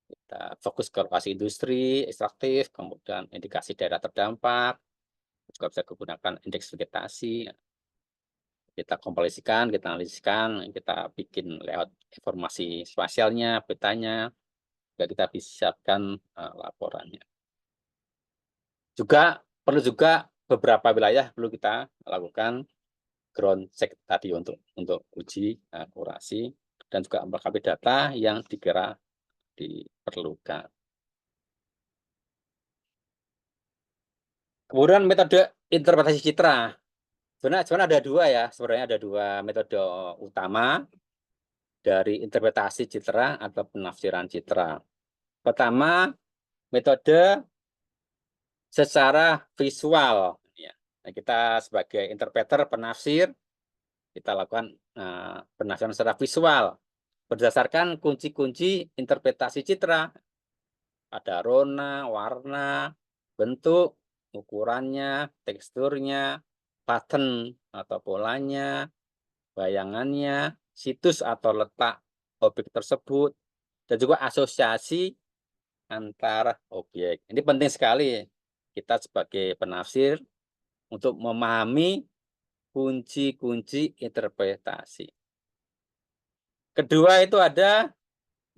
Kita fokus ke lokasi industri, ekstraktif, kemudian indikasi daerah terdampak, juga bisa menggunakan indeks vegetasi. Kita kompilasikan, kita analisiskan, kita bikin layout informasi spasialnya, petanya, kita bisa siapkan laporannya. Juga perlu beberapa wilayah perlu kita lakukan ground check tadi untuk uji akurasi dan juga melengkapi data yang dikira diperlukan. Kemudian metode interpretasi citra. Sebenarnya ada 2 ya, sebenarnya ada 2 metode utama dari interpretasi citra atau penafsiran citra. Pertama, metode secara visual. Nah, kita sebagai interpreter, penafsir, kita lakukan penafsiran secara visual berdasarkan kunci-kunci interpretasi citra. Ada rona, warna, bentuk, ukurannya, teksturnya, pattern atau polanya, bayangannya, situs atau letak objek tersebut, dan juga asosiasi antar objek. Ini penting sekali kita sebagai penafsir untuk memahami kunci-kunci interpretasi. Kedua itu ada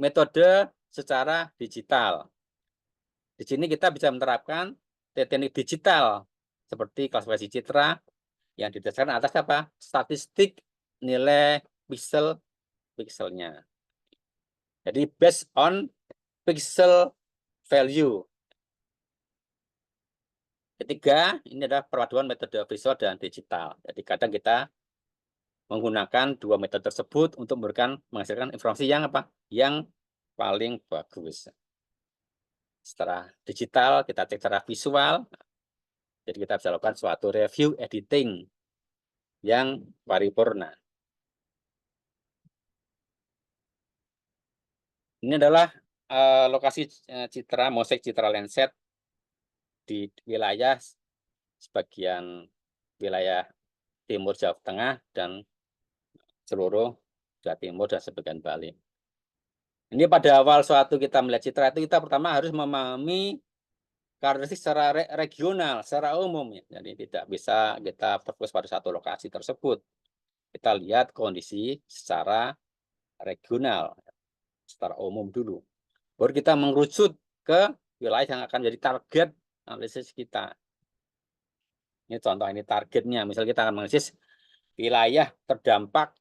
metode secara digital. Di sini kita bisa menerapkan teknik digital seperti klasifikasi citra yang didasarkan atas apa? Statistik nilai pixelnya. Jadi based on pixel value. Ketiga, ini adalah perpaduan metode visual dan digital. Jadi kadang kita menggunakan 2 metode tersebut untuk menghasilkan informasi yang apa? Yang paling bagus. Secara digital, kita cek secara visual, jadi kita bisa lakukan suatu review editing yang paripurna. Ini adalah lokasi citra, mosaik citra Landsat di wilayah sebagian wilayah timur Jawa Tengah dan seluruh Jawa Timur dan sebagian Bali. Ini pada awal suatu kita melihat citra itu, kita pertama harus memahami karakteristik secara regional, secara umum. Ya. Jadi tidak bisa kita fokus pada satu lokasi tersebut. Kita lihat kondisi secara regional, secara umum dulu. Baru kita mengerucut ke wilayah yang akan jadi target analisis kita. Ini contoh, ini targetnya. Misal kita akan menganalisis wilayah terdampak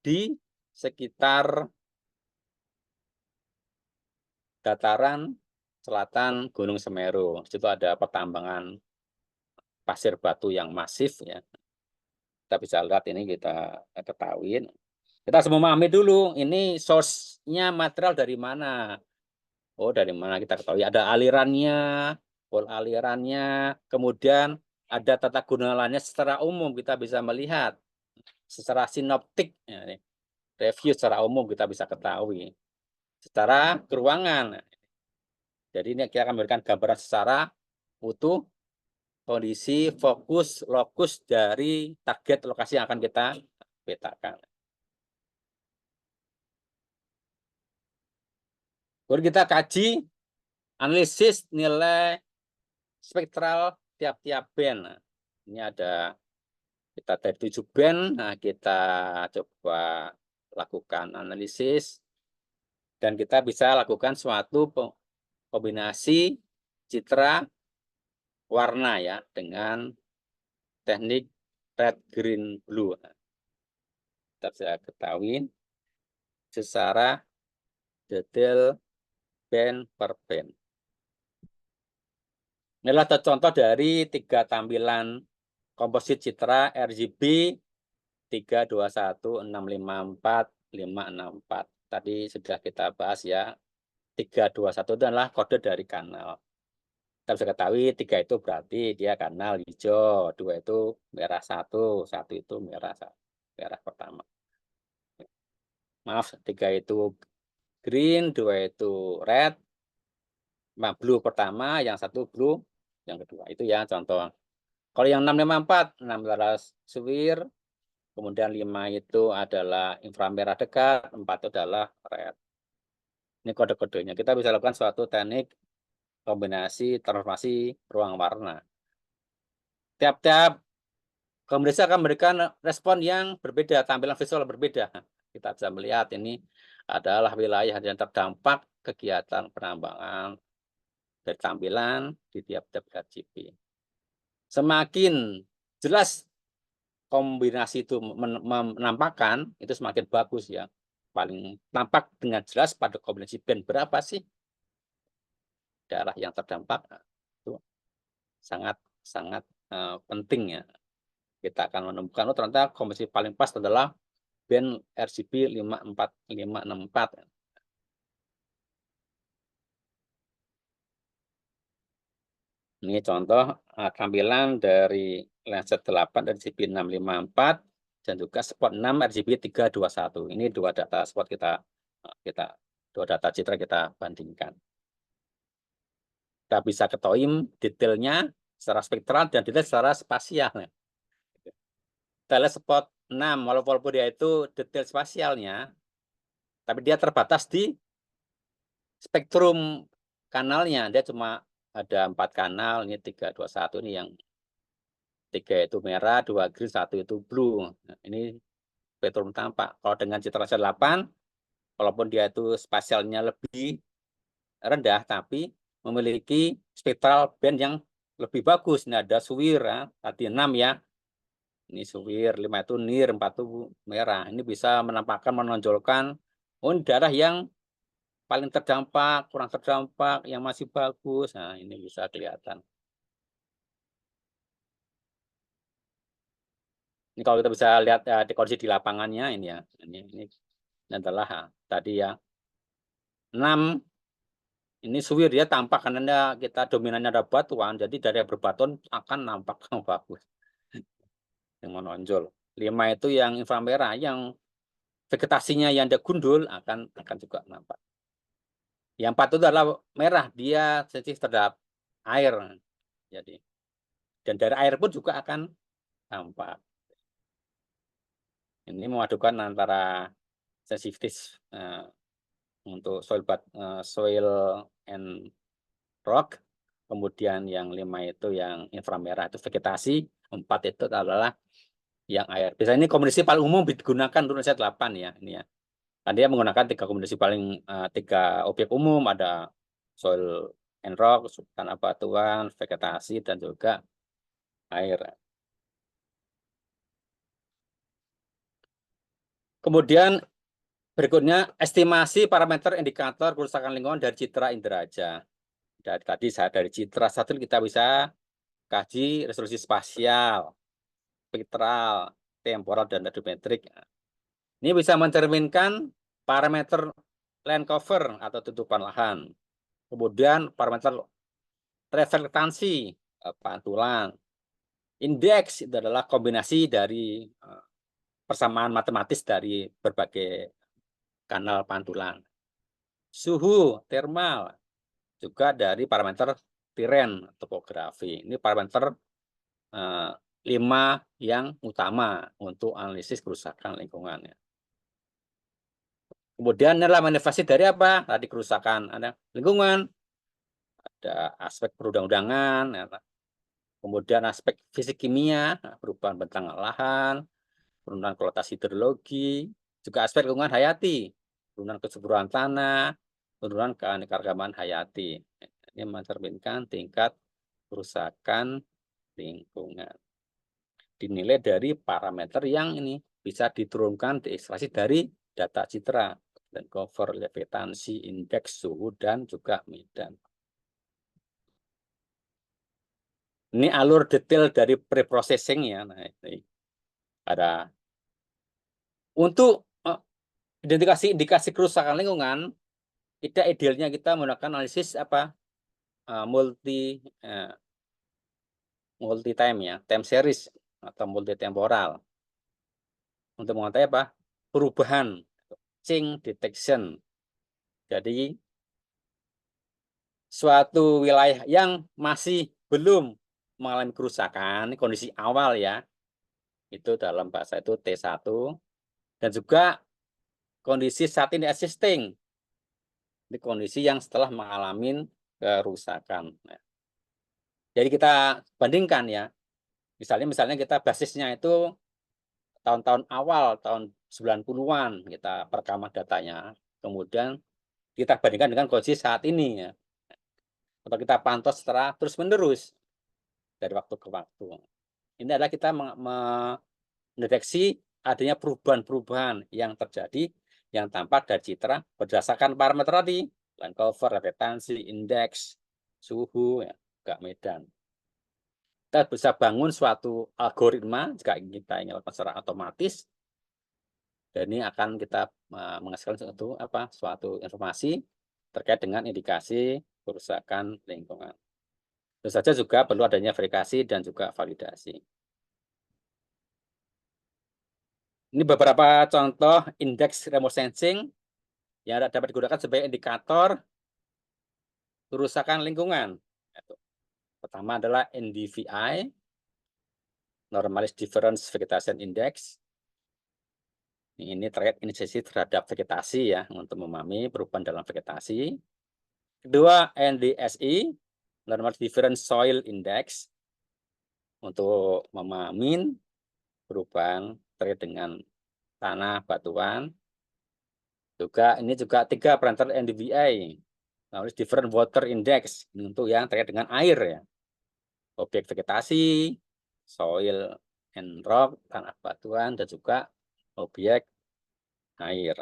di sekitar dataran selatan Gunung Semeru. Di situ ada pertambangan pasir batu yang masif, ya. Kita bisa lihat ini, kita ketahui. Kita harus memahami dulu ini source-nya material dari mana. Oh, dari mana kita ketahui ada alirannya, pola alirannya, kemudian ada tata guna lainnya secara umum kita bisa melihat. Secara sinoptik, ya, review secara umum kita bisa ketahui. Secara keruangan. Jadi ini kita akan memberikan gambaran secara utuh kondisi fokus lokus dari target lokasi yang akan kita petakan. Baru kita kaji analisis nilai spektral tiap-tiap band. Nah, ini ada kita dari 7 band. Nah, kita coba lakukan analisis dan kita bisa lakukan suatu kombinasi citra warna, ya, dengan teknik red, green, blue. Kita bisa ketahui secara detail band per band. Inilah contoh dari 3 tampilan komposit citra RGB 321 654 564. Tadi sudah kita bahas, ya. 321 itu adalah kode dari kanal. Kita bisa ketahui 3 itu berarti dia kanal hijau, 2 itu merah 1, 1 itu merah pertama. Maaf, 3 itu green, 2 itu red, blue pertama, yang 1 blue yang kedua. Itu ya contoh. Kalau yang 654, 6 adalah SWIR, kemudian 5 itu adalah inframerah dekat, 4 itu adalah red. Ini kode-kodenya. Kita bisa lakukan suatu teknik kombinasi transformasi ruang warna. Tiap-tiap kombinasi akan memberikan respon yang berbeda, tampilan visual berbeda. Kita bisa melihat ini adalah wilayah yang terdampak kegiatan penambangan dari tampilan di tiap-tiap RGB. Semakin jelas kombinasi itu menampakkan, itu semakin bagus, ya. Paling tampak dengan jelas pada kombinasi band berapa sih daerah yang terdampak. Itu sangat penting, ya. Kita akan menemukan, oh ternyata kombinasi paling pas adalah band RGB 54564. Ini contoh tampilan dari Landsat 8 RGB 654 dan juga spot 6 RGB 321. Ini 2 data spot kita 2 data citra kita bandingkan. Kita bisa ketahui detailnya secara spektral dan detail secara spasial. Kita lihat spot 6, walaupun dia itu detail spasialnya, tapi dia terbatas di spektrum kanalnya. Dia cuma ada 4 kanal, ini 321, ini yang 3 itu merah, 2 green, 1 itu blue. Nah, ini spektrum tampak. Kalau dengan citra 8, walaupun dia itu spasialnya lebih rendah, tapi memiliki spektral band yang lebih bagus. Ini ada SWIR, ya. Tadi 6, ya. Ini SWIR, 5 itu NIR, 4 itu merah. Ini bisa menampakkan, menonjolkan daerah yang paling terdampak, kurang terdampak, yang masih bagus. Nah, ini bisa kelihatan. Ini kalau kita bisa lihat di kondisi di lapangannya, ini, ya. Ini adalah tadi, ya, 6 ini suwir dia tampak karena kita dominannya ada batuan, jadi dari berbatuan akan nampak bagus yang menonjol. 5 itu yang inframerah, yang vegetasinya yang ada gundul akan juga nampak. Yang 4 itu adalah merah, dia sensitif terhadap air. Jadi, dan dari air pun juga akan nampak. Ini memadukan antara sensitivitas untuk soil and rock, kemudian yang 5 itu yang inframerah itu vegetasi, 4 itu adalah yang air. Biasanya ini kombinasi paling umum digunakan untuk Indonesia 8 ya, ini ya. Dan dia menggunakan 3 kombinasi paling 3 objek umum, ada soil and rock, tanah batuan, vegetasi, dan juga air. Kemudian berikutnya estimasi parameter indikator kerusakan lingkungan dari citra inderaja. Dan tadi dari citra satelit kita bisa kaji resolusi spasial, spektral, temporal, dan radiometrik. Ini bisa mencerminkan parameter land cover atau tutupan lahan. Kemudian parameter reflektansi pantulan. Indeks itu adalah kombinasi dari persamaan matematis dari berbagai kanal pantulan. Suhu termal juga dari parameter tiren topografi. Ini parameter 5 yang utama untuk analisis kerusakan lingkungan. Kemudian adalah manifestasi dari apa? Tadi kerusakan ada lingkungan, ada aspek perundang-undangan, kemudian aspek fisik kimia, perubahan bentang lahan, penurunan kualitas hidrologi, juga aspek lingkungan hayati, penurunan kesuburan tanah, penurunan keanekaragaman hayati. Ini mencerminkan tingkat kerusakan lingkungan. Dinilai dari parameter yang ini bisa diturunkan, diekstraksi dari data citra dan cover, vegetansi, indeks suhu, dan juga medan. Ini alur detail dari preprocessing ya. Nah, ini ada untuk indikasi kerusakan lingkungan. Tidak idealnya kita menggunakan analisis multi time ya, time series atau multi temporal untuk mengetahui perubahan, change detection. Jadi suatu wilayah yang masih belum mengalami kerusakan, kondisi awal ya, itu dalam bahasa itu T1, dan juga kondisi saat ini existing, ini kondisi yang setelah mengalami kerusakan. Jadi kita bandingkan ya, misalnya kita basisnya itu tahun-tahun awal, tahun 90-an kita perekaman datanya, kemudian kita bandingkan dengan kondisi saat ini ya, atau kita pantau secara terus-menerus dari waktu ke waktu. Ini adalah kita mendeteksi adanya perubahan-perubahan yang terjadi yang tampak dari citra berdasarkan parameter tadi, land cover, reflektansi, indeks, suhu, ya, juga medan. Kita bisa bangun suatu algoritma jika kita ingin lakukan secara otomatis, dan ini akan kita menghasilkan suatu informasi terkait dengan indikasi kerusakan lingkungan. Tentu saja juga perlu adanya verifikasi dan juga validasi. Ini beberapa contoh indeks remote sensing yang dapat digunakan sebagai indikator kerusakan lingkungan. Pertama adalah NDVI, Normalized Difference Vegetation Index. Ini terkait inisiasi terhadap vegetasi ya, untuk memahami perubahan dalam vegetasi. Kedua, NDSI, Normalized Difference Soil Index, untuk memahami perubahan terkait dengan tanah, batuan. Ini juga 3 parameter NDVI, Normalized Different Water Index, untuk yang terkait dengan air ya. Objek vegetasi, soil and rock, tanah batuan, dan juga objek air.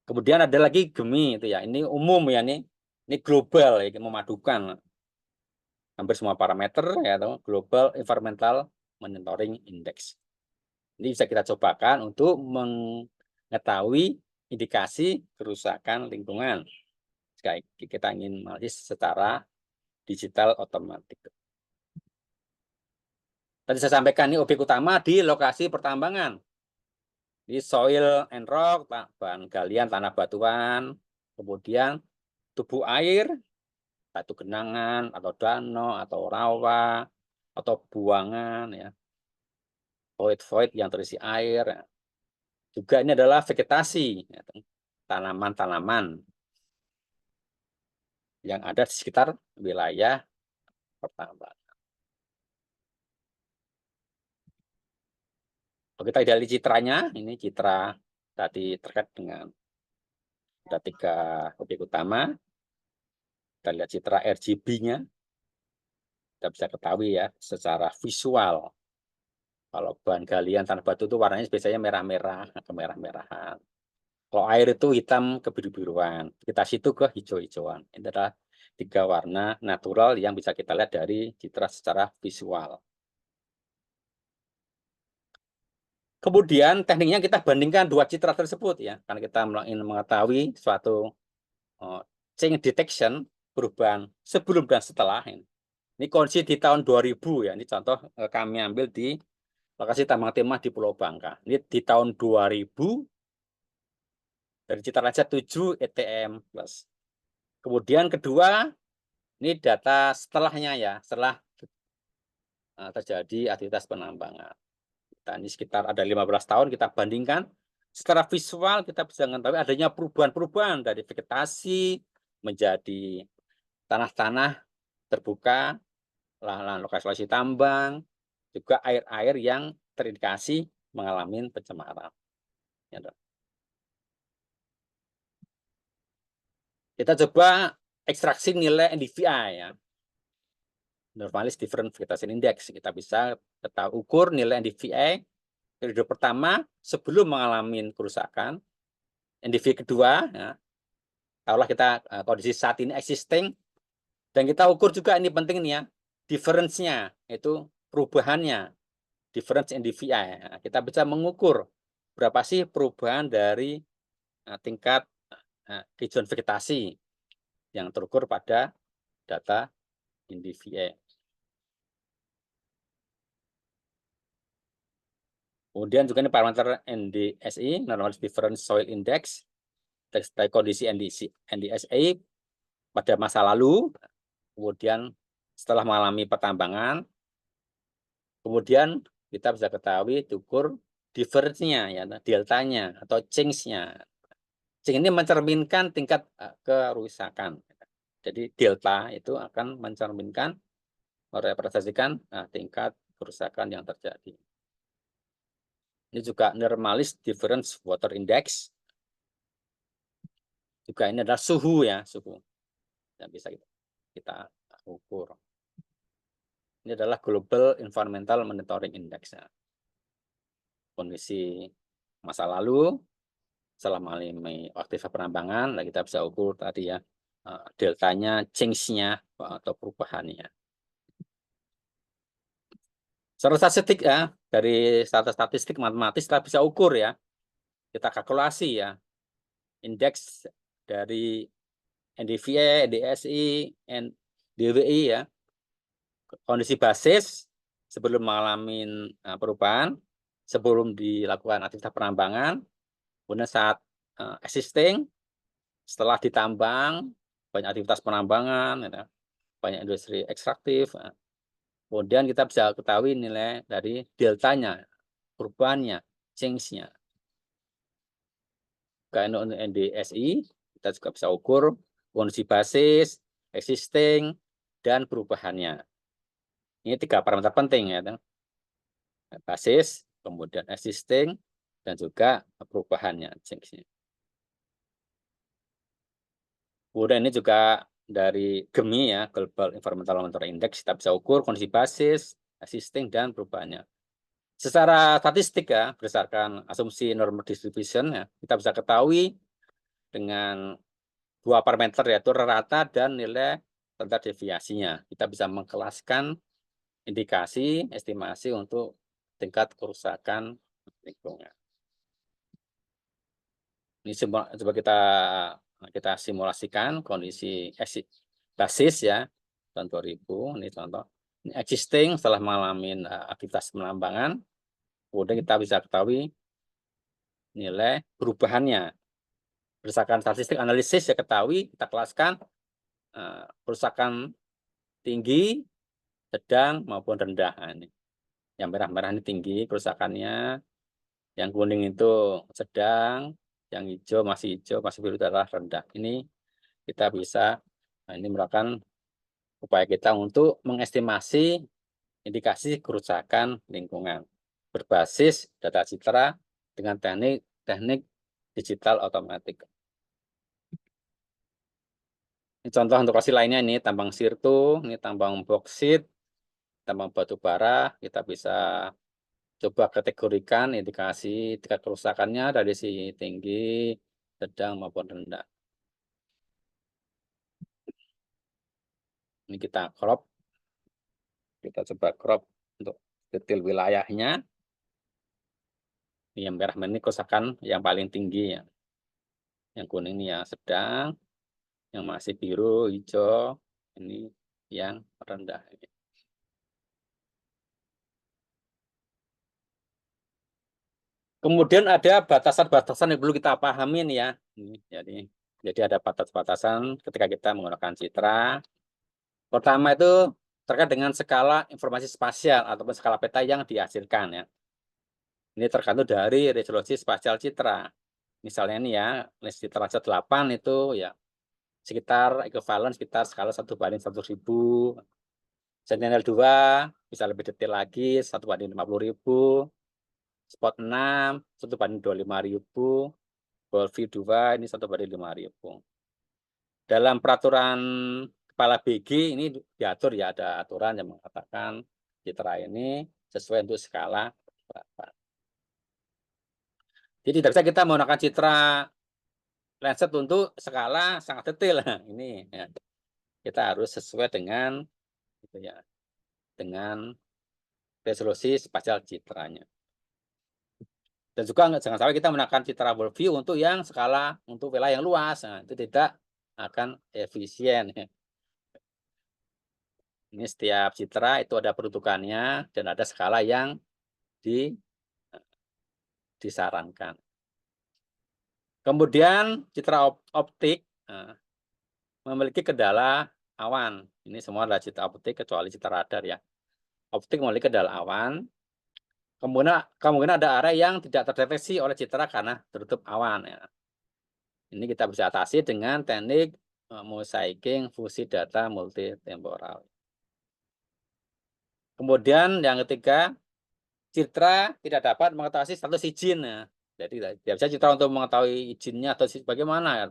Kemudian ada lagi GEMI itu ya, ini umum ya, ini global ya, memadukan hampir semua parameter ya, Global Environmental Monitoring Index. Ini bisa kita cobakan untuk mengetahui indikasi kerusakan lingkungan. Jika kita ingin analisis secara digital otomatis. Tadi saya sampaikan ini objek utama di lokasi pertambangan. Di soil and rock, bahan galian tanah batuan, kemudian tubuh air, batu genangan atau danau atau rawa atau buangan ya. Void yang terisi air. Juga ini adalah vegetasi, ya, tanaman-tanaman yang ada di sekitar wilayah pertambangan. Kalau kita lihat citranya, ini citra tadi terkait dengan ada 3 objek utama. Kita lihat citra RGB-nya, kita bisa ketahui ya secara visual. Kalau bahan galian tanah batu itu warnanya biasanya merah-merah, kemerah-merahan. Kalau air itu hitam kebiru-biruan, kita situ ke hijau-hijauan. Ini adalah 3 warna natural yang bisa kita lihat dari citra secara visual. Kemudian tekniknya kita bandingkan 2 citra tersebut ya, karena kita ingin mengetahui suatu change detection, perubahan sebelum dan setelah ini. Ini kondisi di tahun 2000 ya, ini contoh kami ambil di lokasi tambang timah di Pulau Bangka. Ini di tahun 2000 dari citra raja 7 ETM plus. Kemudian kedua, ini data setelahnya ya, setelah terjadi aktivitas penambangan. Ini sekitar ada 15 tahun kita bandingkan. Secara visual kita bisa mengetahui adanya perubahan-perubahan dari vegetasi menjadi tanah-tanah terbuka, lahan lokasi tambang, juga air-air yang terindikasi mengalami pencemaran. Kita coba ekstraksi nilai NDVI ya. Normalis Different Vegetation Index. Kita bisa ukur nilai NDVI periode pertama sebelum mengalami kerusakan, NDVI kedua, ya, taruhlah kita kondisi saat ini existing, dan kita ukur juga ini penting nih ya, difference-nya, itu perubahannya, difference NDVI. Ya. Kita bisa mengukur berapa sih perubahan dari tingkat kehijauan vegetasi yang terukur pada data NDVI. Kemudian juga ini parameter NDSI, Normalis Difference Soil Index, dari kondisi NDSI pada masa lalu, kemudian setelah mengalami pertambangan, kemudian kita bisa ketahui ukur difference-nya, ya, deltanya atau change-nya. Change ini mencerminkan tingkat kerusakan. Jadi delta itu akan mencerminkan, merepresentasikan tingkat kerusakan yang terjadi. Ini juga Normalis Difference Water Index. Juga ini adalah suhu ya, suhu yang bisa kita ukur. Ini adalah Global Environmental Monitoring Index. Ya. Kondisi masa lalu, selama mengalami aktivitas penambangan, kita bisa ukur tadi ya, deltanya, change-nya, atau perubahannya. Secara statistik ya, dari statistik matematis kita bisa ukur ya, kita kalkulasi ya, indeks dari NDVI, NDSI, DWI ya, kondisi basis sebelum mengalami perubahan, sebelum dilakukan aktivitas penambangan, kemudian saat existing, setelah ditambang, banyak aktivitas penambangan, ya, banyak industri ekstraktif, kemudian kita bisa ketahui nilai dari deltanya, perubahannya, change-nya. Karena NDSI, kita juga bisa ukur kondisi basis, existing, dan perubahannya. Ini 3 parameter penting ya, basis, kemudian existing, dan juga perubahannya, change-nya. Kemudian ini juga dari GEMI ya, Global Environmental Monitoring Index, kita bisa ukur kondisi basis, existing, dan perubahannya. Secara statistik ya, berdasarkan asumsi normal distribution ya, kita bisa ketahui dengan 2 parameter yaitu rata dan nilai standar deviasinya. Kita bisa mengkelaskan indikasi, estimasi untuk tingkat kerusakan lingkungan. Ini coba kita simulasikan kondisi basis ya tahun 2000. Ini contoh. Ini existing setelah mengalami aktivitas penambangan. Kemudian kita bisa ketahui nilai perubahannya. Berdasarkan statistik analisis ya ketahui, kita kelaskan kerusakan tinggi, sedang maupun rendah. Nah, ini. Yang merah-merah ini tinggi kerusakannya, yang kuning itu sedang, yang hijau, masih biru adalah rendah. Ini kita bisa, ini merupakan upaya kita untuk mengestimasi indikasi kerusakan lingkungan berbasis data citra dengan teknik digital otomatik. Ini contoh untuk lokasi lainnya, ini tambang sirtu, ini tambang boksit, tambang batu bara. Kita bisa coba kategorikan indikasi tingkat kerusakannya dari sisi tinggi, sedang maupun rendah. Ini kita crop, kita coba crop untuk detail wilayahnya. Ini yang merah ini kerusakan yang paling tinggi ya. Yang kuning ini yang sedang, yang masih biru, hijau, ini yang rendah. Kemudian ada batasan-batasan yang perlu kita pahamin ya. Jadi ada batas-batasan ketika kita menggunakan citra. Pertama itu terkait dengan skala informasi spasial ataupun skala peta yang dihasilkan ya. Ini tergantung dari resolusi spasial citra. Misalnya ini ya, citra 8 itu ya sekitar ekuivalen sekitar skala 1/1000. Sentinel-2 bisa lebih detail lagi 1/50.000. Spot 6 1/25.000. Wolfview 2 ini 1/5000. Dalam peraturan kepala BG ini diatur ya, ada aturan yang mengatakan citra ini sesuai untuk skala berapa. Jadi tidak bisa kita menggunakan citra Landsat untuk skala sangat detail. Ini ya. Kita harus sesuai dengan gitu ya, dengan resolusi spasial citranya. Dan juga jangan sampai kita menggunakan citra world view untuk yang skala untuk wilayah yang luas. Nah, itu tidak akan efisien. Ini setiap citra itu ada peruntukannya dan ada skala yang disarankan. Kemudian citra optik memiliki kendala awan. Ini semua adalah citra optik kecuali citra radar ya. Optik memiliki kendala awan. Kemudian ada area yang tidak terdeteksi oleh citra karena tertutup awan. Ya. Ini kita bisa atasi dengan teknik mosaiking fungsi data multitemporal. Kemudian yang ketiga, citra tidak dapat mengetahui status izin. Ya. Jadi tidak bisa citra untuk mengetahui izinnya atau bagaimana ya.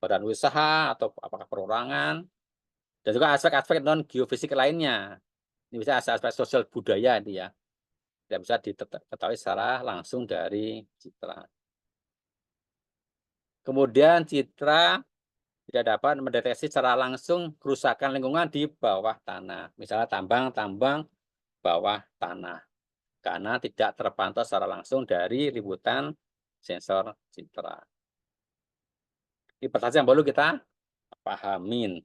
Badan usaha atau apakah perorangan. Dan juga aspek-aspek non geofisik lainnya. Ini bisa aspek sosial budaya ini ya. Tidak bisa diketahui secara langsung dari citra. Kemudian citra tidak dapat mendeteksi secara langsung kerusakan lingkungan di bawah tanah. Misalnya tambang bawah tanah. Karena tidak terpantau secara langsung dari liputan sensor citra. Ini pertanyaan yang perlu kita pahamin.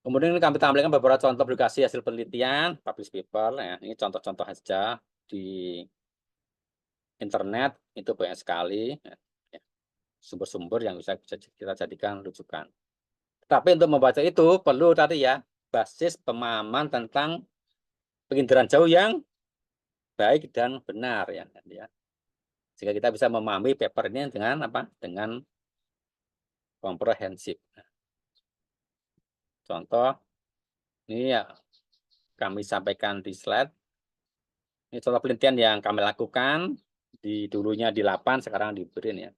Kemudian kami tampilkan beberapa contoh publikasi hasil penelitian, publish paper. Ya. Ini contoh-contoh saja di internet, itu banyak sekali sumber-sumber yang bisa kita jadikan rujukan. Tapi untuk membaca itu perlu tadi ya, basis pemahaman tentang penginderaan jauh yang baik dan benar ya. Sehingga kita bisa memahami paper ini dengan apa? Dengan komprehensif. Contoh, ini ya kami sampaikan di slide. Ini contoh penelitian yang kami lakukan, dulunya di 8, sekarang di BRIN ya.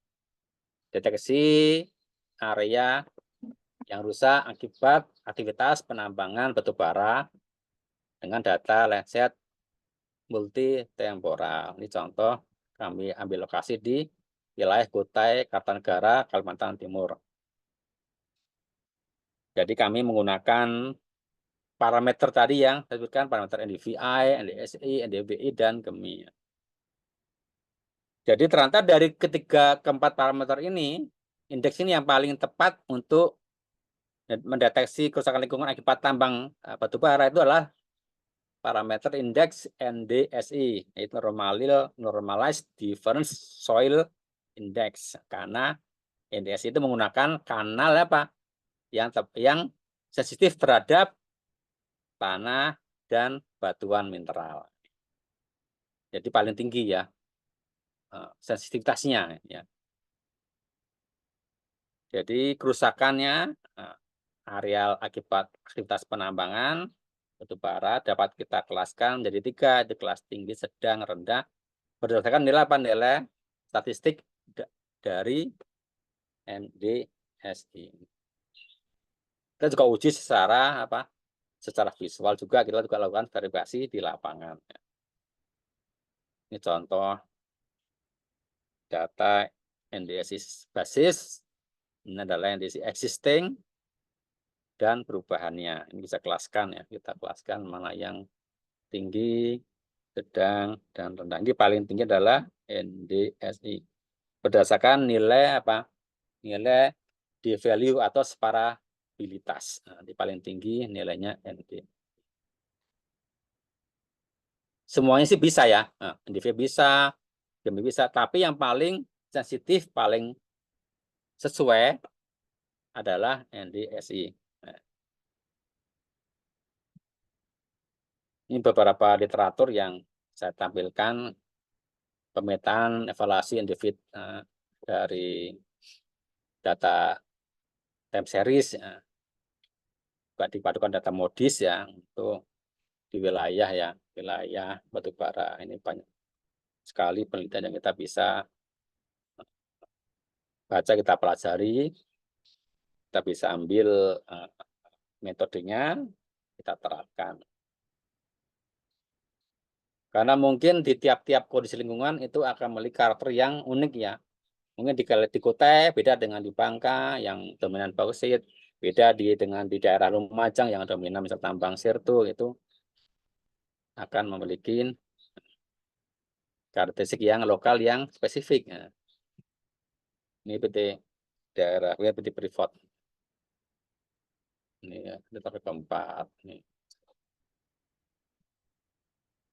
Deteksi area yang rusak akibat aktivitas penambangan batu bara dengan data Landsat multitemporal. Ini contoh kami ambil lokasi di wilayah Kutai, Kartanegara, Kalimantan Timur. Jadi kami menggunakan parameter tadi yang saya sebutkan, parameter NDVI, NDSI, NDBI, dan GEMI. Jadi ternyata dari ketiga keempat parameter ini, indeks ini yang paling tepat untuk mendeteksi kerusakan lingkungan akibat tambang batu bara itu adalah parameter indeks NDSI, yaitu Normalized Difference Soil Index. Karena NDSI itu menggunakan kanal apa? Yang sensitif terhadap tanah dan batuan mineral. Jadi paling tinggi ya sensitivitasnya ya. Jadi kerusakannya areal akibat aktivitas penambangan batu bara dapat kita kelaskan menjadi 3, di kelas tinggi, sedang, rendah berdasarkan nilai apa? Nilai statistik dari NDSI. Kita juga uji secara apa? Secara visual juga kita juga lakukan verifikasi di lapangan. Ini contoh data NDSI basis. Ini adalah NDSI existing dan perubahannya. Ini bisa kelaskan ya, kita kelaskan mana yang tinggi, sedang, dan rendah. Ini paling tinggi adalah NDSI. Berdasarkan nilai apa? Nilai D value atau separabilitas. Nah, di paling tinggi nilainya ND. Semuanya sih bisa ya. Nah, NDV bisa, GMI bisa, tapi yang paling sensitif, paling sesuai adalah NDSI. Nah, ini beberapa literatur yang saya tampilkan pemetaan evaluasi individu dari data time series ya. Juga dipadukan data modis ya untuk di wilayah ya, wilayah batubara. Ini banyak sekali penelitian yang kita bisa baca, kita pelajari, kita bisa ambil metodenya, kita terapkan. Karena mungkin di tiap-tiap kondisi lingkungan itu akan memiliki karakter yang unik ya. Mungkin di Kutai beda dengan di Bangka yang dominan bauksit, beda dengan di daerah Lumajang yang dominan misal tambang sirtu, itu akan memiliki karakteristik yang lokal yang spesifik. Nah, ini PT daerah, PT Freeport. Ini ya, kita keempat. Nih.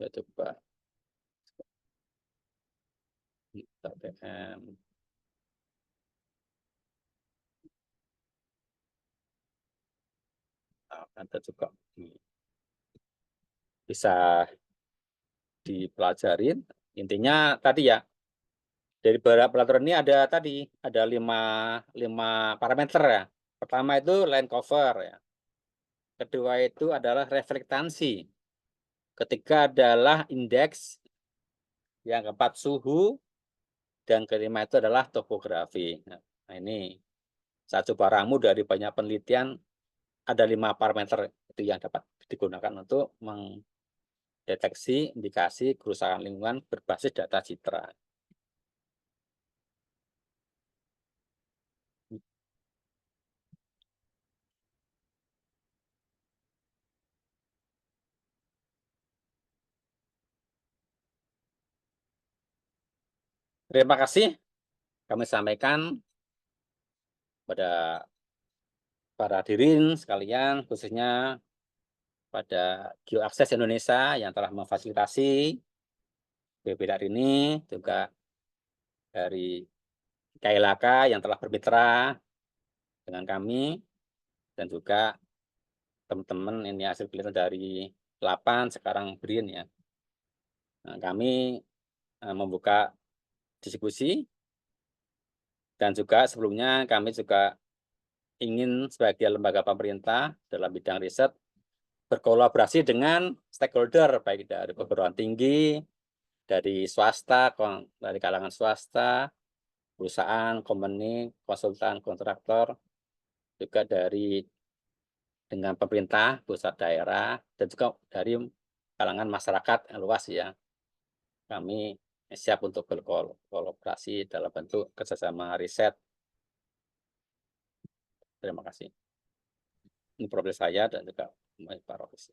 Kita coba. TTM. Nah, ada juga bisa dipelajarin. Intinya tadi ya, dari beberapa peraturan ini ada tadi ada lima parameter ya. Pertama itu line cover ya. Kedua itu adalah reflektansi. Ketiga adalah indeks. Yang keempat suhu. Dan kelima itu adalah topografi. Nah, ini saya coba ramu dari banyak penelitian, ada 5 parameter itu yang dapat digunakan untuk mendeteksi indikasi kerusakan lingkungan berbasis data citra. Terima kasih kami sampaikan pada para hadirin sekalian, khususnya pada GeoAccess Indonesia yang telah memfasilitasi webinar ini, juga dari KLHK yang telah bermitra dengan kami, dan juga teman-teman ini hasil penelitian dari 8 sekarang BRIN ya. Nah, kami membuka diskusi, dan juga sebelumnya kami juga ingin sebagai lembaga pemerintah dalam bidang riset berkolaborasi dengan stakeholder baik dari perguruan tinggi, dari swasta, dari kalangan swasta, perusahaan, company, konsultan, kontraktor, juga dengan pemerintah, pusat daerah, dan juga dari kalangan masyarakat yang luas ya. Kami siap untuk berkolaborasi dalam bentuk kerjasama riset. Terima kasih. Ini profil saya dan juga Pak Rofisi.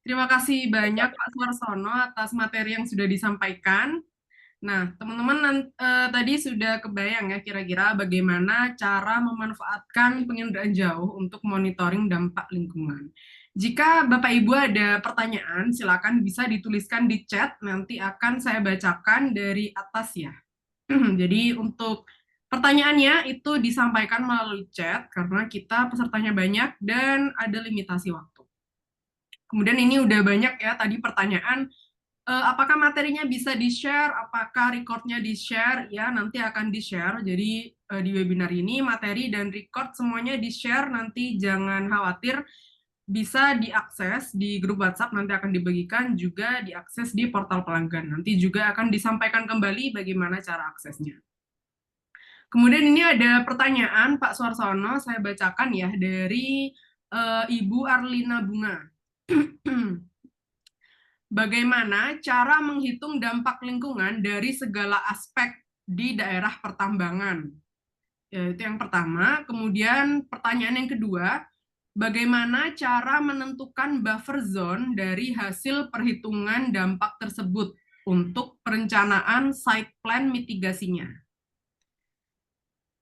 Terima kasih banyak Pak Suarsono atas materi yang sudah disampaikan. Nah, teman-teman tadi sudah kebayang ya kira-kira bagaimana cara memanfaatkan penginderaan jauh untuk monitoring dampak lingkungan. Jika Bapak Ibu ada pertanyaan, silakan bisa dituliskan di chat, nanti akan saya bacakan dari atas ya. Jadi untuk pertanyaannya itu disampaikan melalui chat karena kita pesertanya banyak dan ada limitasi waktu. Kemudian ini udah banyak ya tadi pertanyaan, apakah materinya bisa di-share, apakah recordnya di-share? Ya, nanti akan di-share. Jadi di webinar ini materi dan record semuanya di-share, nanti jangan khawatir, bisa diakses di grup WhatsApp, nanti akan dibagikan, juga diakses di portal pelanggan. Nanti juga akan disampaikan kembali bagaimana cara aksesnya. Kemudian ini ada pertanyaan Pak Suarsono, saya bacakan ya, dari Ibu Arlina Bunga. Bagaimana cara menghitung dampak lingkungan dari segala aspek di daerah pertambangan? Ya, itu yang pertama. Kemudian pertanyaan yang kedua, bagaimana cara menentukan buffer zone dari hasil perhitungan dampak tersebut untuk perencanaan site plan mitigasinya?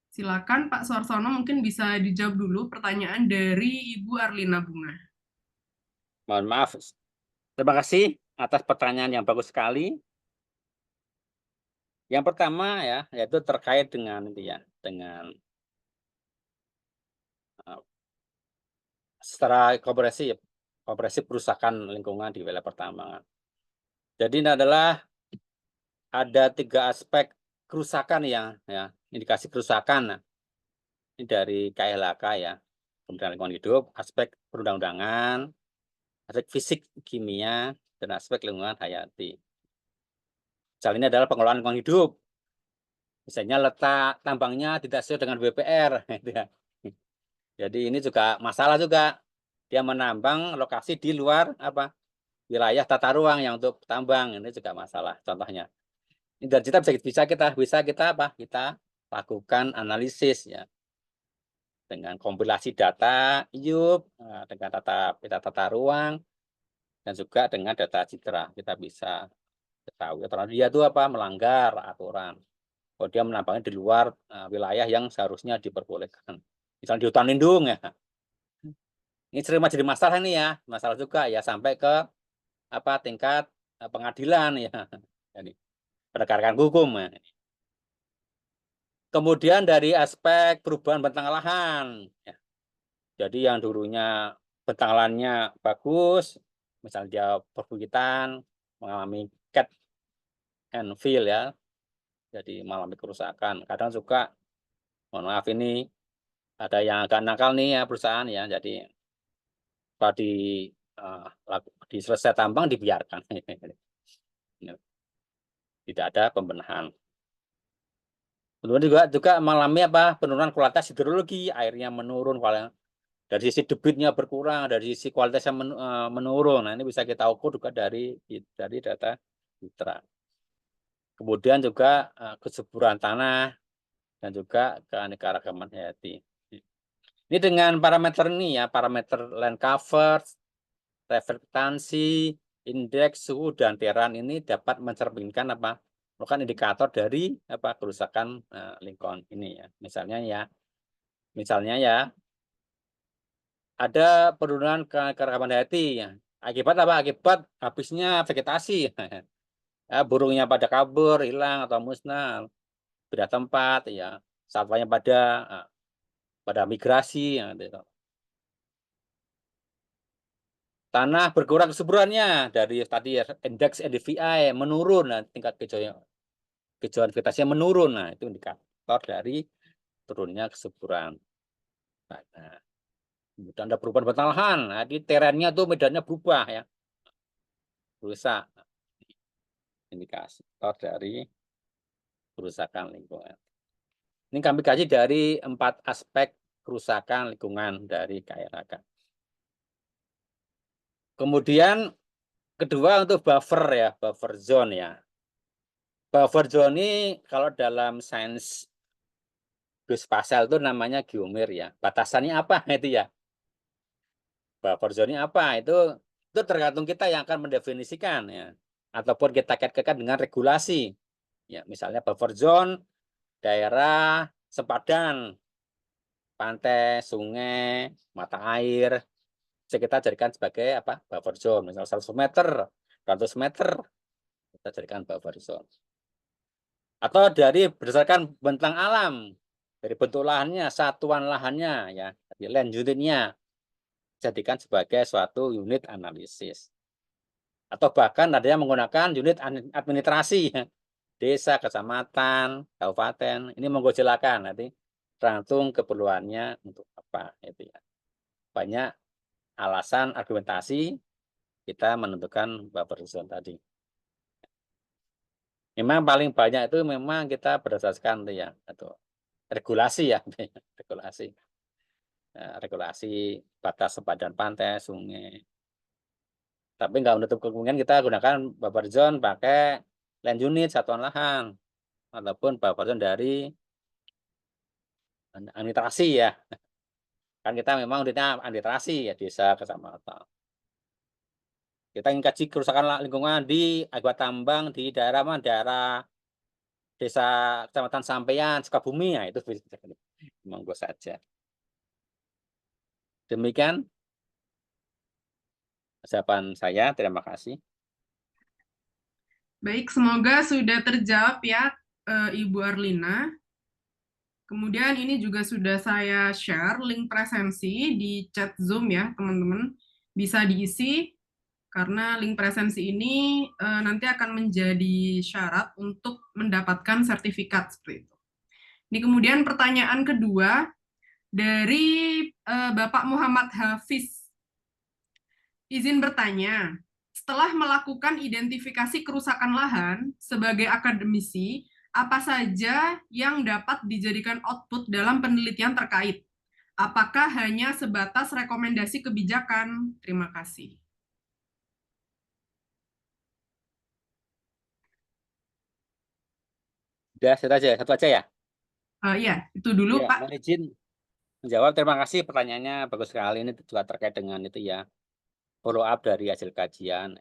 Silakan Pak Suarsono, mungkin bisa dijawab dulu pertanyaan dari Ibu Arlina Bunga. Mohon maaf. Terima kasih atas pertanyaan yang bagus sekali. Yang pertama ya, yaitu terkait dengan itu ya, dengan secara komprehensif kerusakan lingkungan di wilayah pertambangan. Jadi ini adalah ada 3 aspek kerusakan ya, indikasi kerusakan. Ini dari KLHK ya, Kementerian Lingkungan Hidup, aspek perundang-undangan, aspek fisik kimia, dan aspek lingkungan hayati. Misalnya ini adalah pengelolaan lingkungan hidup. Misalnya letak tambangnya tidak sesuai dengan WPR. Jadi ini juga masalah juga. Dia menambang lokasi di luar wilayah tata ruang yang untuk tambang, ini juga masalah contohnya. Dan kita bisa kita lakukan analisis ya dengan kompilasi data IUP, dengan tata ruang, dan juga dengan data citra. Kita bisa ketahui dia itu melanggar aturan. Kalau dia menambangnya di luar wilayah yang seharusnya diperbolehkan. Misalnya di hutan lindung ya. Ini sering jadi masalah nih ya, masalah juga ya sampai ke tingkat pengadilan ya. Jadi penegakan hukum ya. Kemudian dari aspek perubahan bentang lahan ya. Jadi yang dulunya bentang lahannya bagus, misalnya dia perbukitan mengalami cat and fill ya. Jadi mengalami kerusakan. Kadang juga mohon maaf ini ada yang agak nakal nih ya perusahaan ya. Jadi kalau di selesai tambang dibiarkan. Tidak ada pembenahan. Kemudian juga mengalami penurunan kualitas hidrologi, airnya menurun, dari sisi debitnya berkurang, dari sisi kualitasnya menurun. Nah, ini bisa kita ukur juga dari data citra. Kemudian juga kesuburan tanah dan juga keanekaragaman hayati. Ini dengan parameter ini ya, parameter land cover, reflektansi, indeks suhu dan teran ini dapat mencerminkan merupakan indikator dari kerusakan lingkungan ini ya. Misalnya ya ada penurunan keanekaragaman hayati ya. Akibat Akibat habisnya vegetasi. Ya, burungnya pada kabur, hilang atau musnah, pindah tempat ya. Satwanya pada migrasi ya, gitu. Tanah berkurang kesuburannya dari tadi indeks NDVI menurun, nah, tingkat kehijauan vegetasinya menurun. Nah, itu indikator dari turunnya kesuburan. Nah, kemudian ada perubahan bentang lahan. Nah, di terennya tuh medannya berubah ya. Rusak. Indikator dari kerusakan lingkungan. Ini kami kaji dari 4 aspek kerusakan lingkungan dari KLHK. Kemudian kedua untuk buffer ya, buffer zone ya. Buffer zone ini kalau dalam sains geospasial itu namanya geomir ya. Batasannya apa itu ya? Buffer zone apa? Itu tergantung kita yang akan mendefinisikan ya. Ataupun kita kaitkan dengan regulasi. Ya, misalnya buffer zone daerah sempadan, pantai, sungai, mata air, bisa kita jadikan sebagai apa? Buffer zone. Misal 100 meter, 100 meter, kita jadikan buffer zone. Atau dari berdasarkan bentang alam, dari bentuk lahannya, satuan lahannya, ya, jadi land unitnya, jadikan sebagai suatu unit analisis. Atau bahkan ada yang menggunakan unit administrasi, desa, kecamatan, kabupaten. Ini monggo silakan nanti tergantung keperluannya untuk apa itu ya. Banyak alasan argumentasi kita menentukan buffer zone tadi. Memang paling banyak itu memang kita berdasarkan itu ya, atau regulasi ya, regulasi. Regulasi batas sepadan pantai, sungai. Tapi nggak menutup kemungkinan kita gunakan buffer zone pakai land unit, satuan lahan, ataupun buffer zone dari administrasi ya. Kan kita memang unitnya administrasi ya, desa, kecamatan. Kita ingin kaji kerusakan lingkungan di akibat tambang di daerah mana? Daerah desa, kecamatan Sampean, Sukabumi ya, itu bisa monggo saja. Demikian jawaban saya. Terima kasih. Baik, semoga sudah terjawab ya, Ibu Arlina. Kemudian ini juga sudah saya share link presensi di chat Zoom ya, teman-teman. Bisa diisi, karena link presensi ini nanti akan menjadi syarat untuk mendapatkan sertifikat seperti itu. Ini kemudian pertanyaan kedua dari Bapak Muhammad Hafiz. Izin bertanya, setelah melakukan identifikasi kerusakan lahan sebagai akademisi, apa saja yang dapat dijadikan output dalam penelitian terkait? Apakah hanya sebatas rekomendasi kebijakan? Terima kasih. Sudah, satu aja ya. Iya, itu dulu Ya, Pak. mohon izin menjawab. Terima kasih pertanyaannya, bagus sekali. Ini juga terkait dengan itu ya, follow up dari hasil kajian.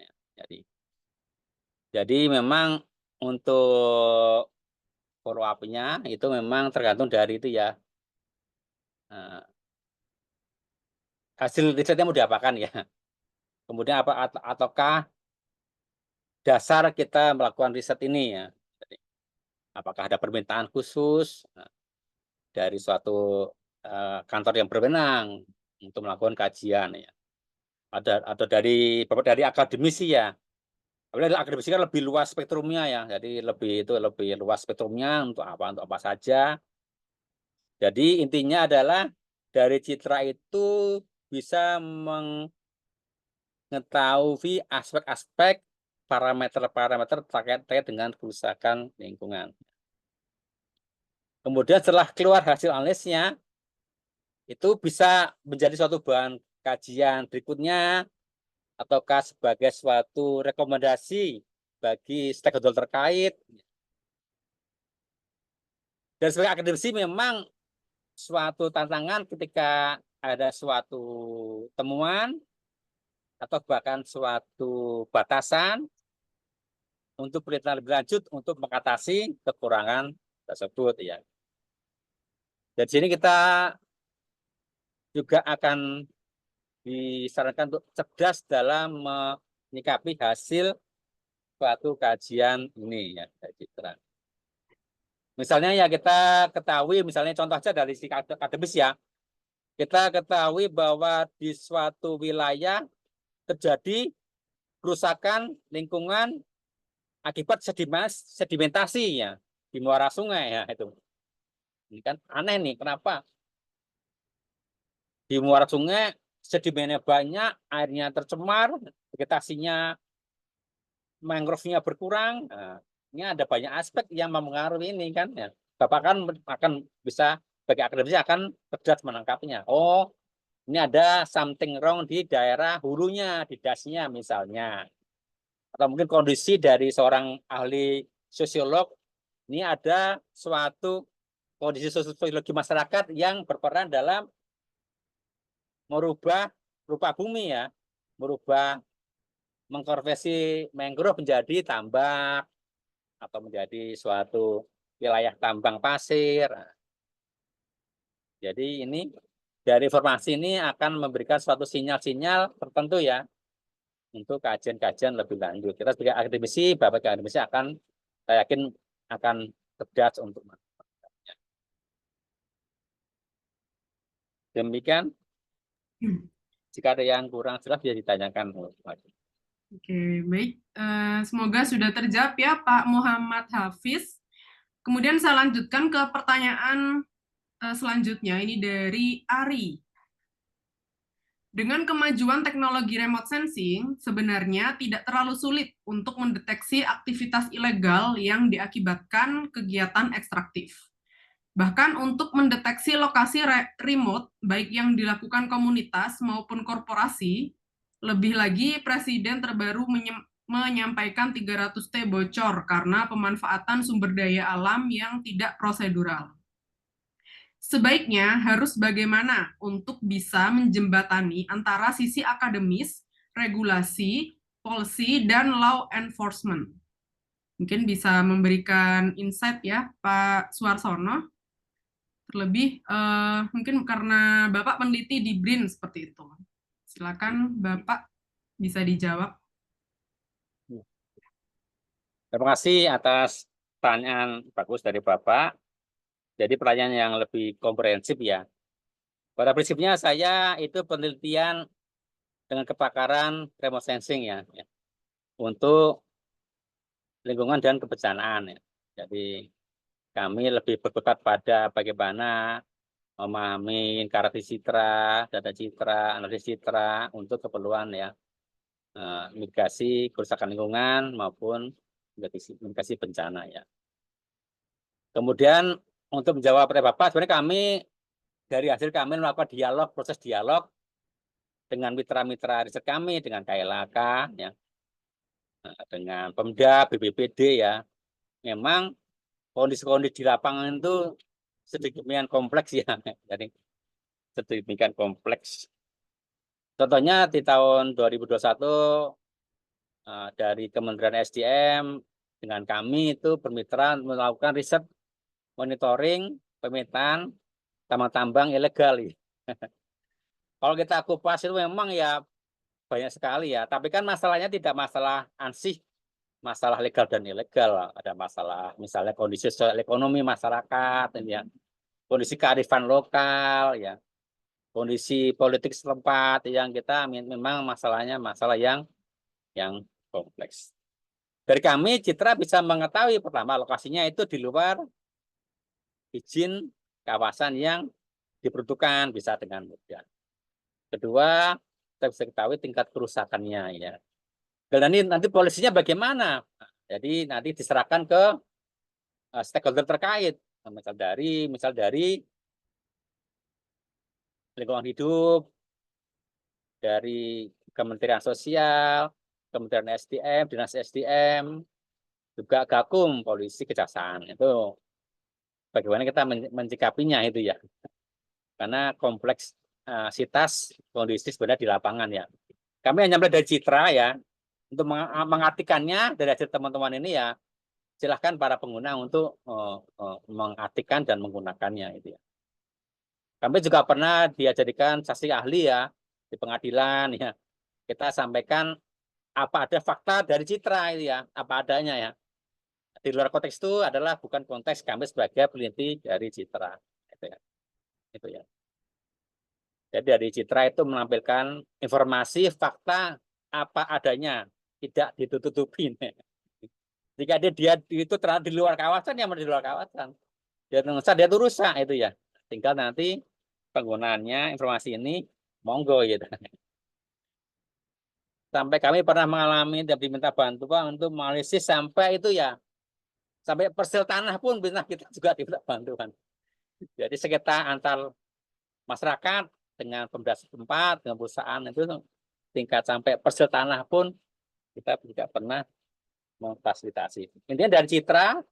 Jadi memang untuk follow up-nya itu memang tergantung dari itu ya, hasil risetnya mau diapakan ya. Kemudian ataukah dasar kita melakukan riset ini ya. Jadi, apakah ada permintaan khusus dari suatu kantor yang berwenang untuk melakukan kajian ya. Ada dari akademisi ya. Apalagi akademisi kan lebih luas spektrumnya ya. Jadi lebih luas spektrumnya untuk apa saja. Jadi intinya adalah dari citra itu bisa mengetahui aspek-aspek parameter-parameter terkait dengan kerusakan lingkungan. Kemudian setelah keluar hasil analisnya, itu bisa menjadi suatu bahan kajian berikutnya, ataukah sebagai suatu rekomendasi bagi stakeholder terkait. Dan sebagai akademisi memang suatu tantangan ketika ada suatu temuan atau bahkan suatu batasan untuk penelitian lebih lanjut untuk mengatasi kekurangan tersebut ya. Dan di sini kita juga akan disarankan untuk cerdas dalam menyikapi hasil suatu kajian ini ya, citra. Misalnya ya kita ketahui, misalnya contoh aja dari sisi akademis ya, kita ketahui bahwa di suatu wilayah terjadi kerusakan lingkungan akibat sedimentasi ya di muara sungai ya itu. Ini kan aneh nih, kenapa di muara sungai sedimennya banyak, airnya tercemar, vegetasinya mangrove-nya berkurang. Nah, ini ada banyak aspek yang mempengaruhi ini kan ya. Bapak kan akan bisa bagi akademisi akan cerdas menangkapnya. Oh, ini ada something wrong di daerah hulunya, di dasnya misalnya. Atau mungkin kondisi dari seorang ahli sosiolog, ini ada suatu kondisi sosiologi masyarakat yang berperan dalam merubah rupa bumi ya, merubah mengkonversi mangrove menjadi tambak atau menjadi suatu wilayah tambang pasir. Jadi ini dari informasi ini akan memberikan suatu sinyal-sinyal tertentu ya untuk kajian-kajian lebih lanjut. Kita sebagai akademisi, Bapak akademisi akan, saya yakin akan cerdas untuk melakukannya. Demikian, jika ada yang kurang jelas bisa ditanyakan lagi. Oke, baik. Semoga sudah terjawab ya Pak Muhammad Hafiz. Kemudian saya lanjutkan ke pertanyaan selanjutnya, ini dari Ari. Dengan kemajuan teknologi remote sensing, sebenarnya tidak terlalu sulit untuk mendeteksi aktivitas ilegal yang diakibatkan kegiatan ekstraktif. Bahkan untuk mendeteksi lokasi remote, baik yang dilakukan komunitas maupun korporasi, lebih lagi Presiden terbaru menyampaikan 300T bocor karena pemanfaatan sumber daya alam yang tidak prosedural. Sebaiknya harus bagaimana untuk bisa menjembatani antara sisi akademis, regulasi, policy, dan law enforcement. Mungkin bisa memberikan insight ya, Pak Suarsono. Terlebih, mungkin karena Bapak peneliti di BRIN seperti itu. Silakan Bapak bisa dijawab. Terima kasih atas pertanyaan bagus dari Bapak. Jadi pertanyaan yang lebih komprehensif ya. Pada prinsipnya saya itu penelitian dengan kepakaran remote sensing ya, untuk lingkungan dan kebencanaan ya. Jadi kami lebih berkutat pada bagaimana memahami karakteristik citra, data citra, analisis citra untuk keperluan ya mitigasi kerusakan lingkungan maupun mitigasi bencana ya. Kemudian untuk menjawab pertanyaan Bapak, sebenarnya kami dari hasil kami melakukan dialog, proses dialog dengan mitra-mitra riset kami, dengan KLHK, ya, dengan Pemda, BPBD ya. Memang kondisi-kondisi di lapangan itu sedemikian kompleks ya. Jadi sedemikian kompleks. Contohnya di tahun 2021 dari Kementerian SDM dengan kami itu bermitra melakukan riset monitoring pemetaan tambang-tambang ilegal. Kalau kita kupas itu memang ya banyak sekali ya. Tapi kan masalahnya tidak masalah ansih, masalah legal dan ilegal. Ada masalah misalnya kondisi sosial ekonomi masyarakat, ya, kondisi kearifan lokal, ya, kondisi politik setempat yang kita memang masalahnya masalah yang kompleks. Dari kami Citra bisa mengetahui pertama lokasinya itu di luar izin kawasan yang diperuntukkan bisa dengan mudah. Kedua, kita bisa ketahui tingkat kerusakannya ya. Dan nanti polisinya bagaimana? Jadi nanti diserahkan ke stakeholder terkait, misal dari lingkungan hidup, dari Kementerian Sosial, Kementerian SDM, Dinas SDM, juga Gakum, polisi, kejaksaan. Itu bagaimana kita mencikapinya itu ya. Karena kompleksitas kondisi sebenarnya di lapangan ya. Kami hanya melihat dari citra ya. Untuk mengartikannya dari hasil teman-teman ini ya, silahkan para pengguna untuk mengartikan dan menggunakannya itu ya. Kami juga pernah dijadikan saksi ahli ya di pengadilan ya. Kita sampaikan apa ada fakta dari citra itu ya, apa adanya ya. Di luar konteks itu adalah bukan konteks kami sebagai peneliti dari citra itu ya. Itu ya. Jadi dari citra itu menampilkan informasi fakta apa adanya, tidak ditutup-tutupin. Jika dia itu terlalu di luar kawasan, ya di luar kawasan. Dia itu rusak itu ya. Tinggal nanti penggunaannya informasi ini monggo gitu. Sampai kami pernah mengalami dan diminta bantuan untuk menganalisis sampai itu ya. Sampai parcel tanah pun bisa kita juga diminta bantuan. Jadi sekitar antar masyarakat dengan Pemda setempat, dengan perusahaan itu tingkat sampai parcel tanah pun kita juga pernah memfasilitasi. Intinya dari citra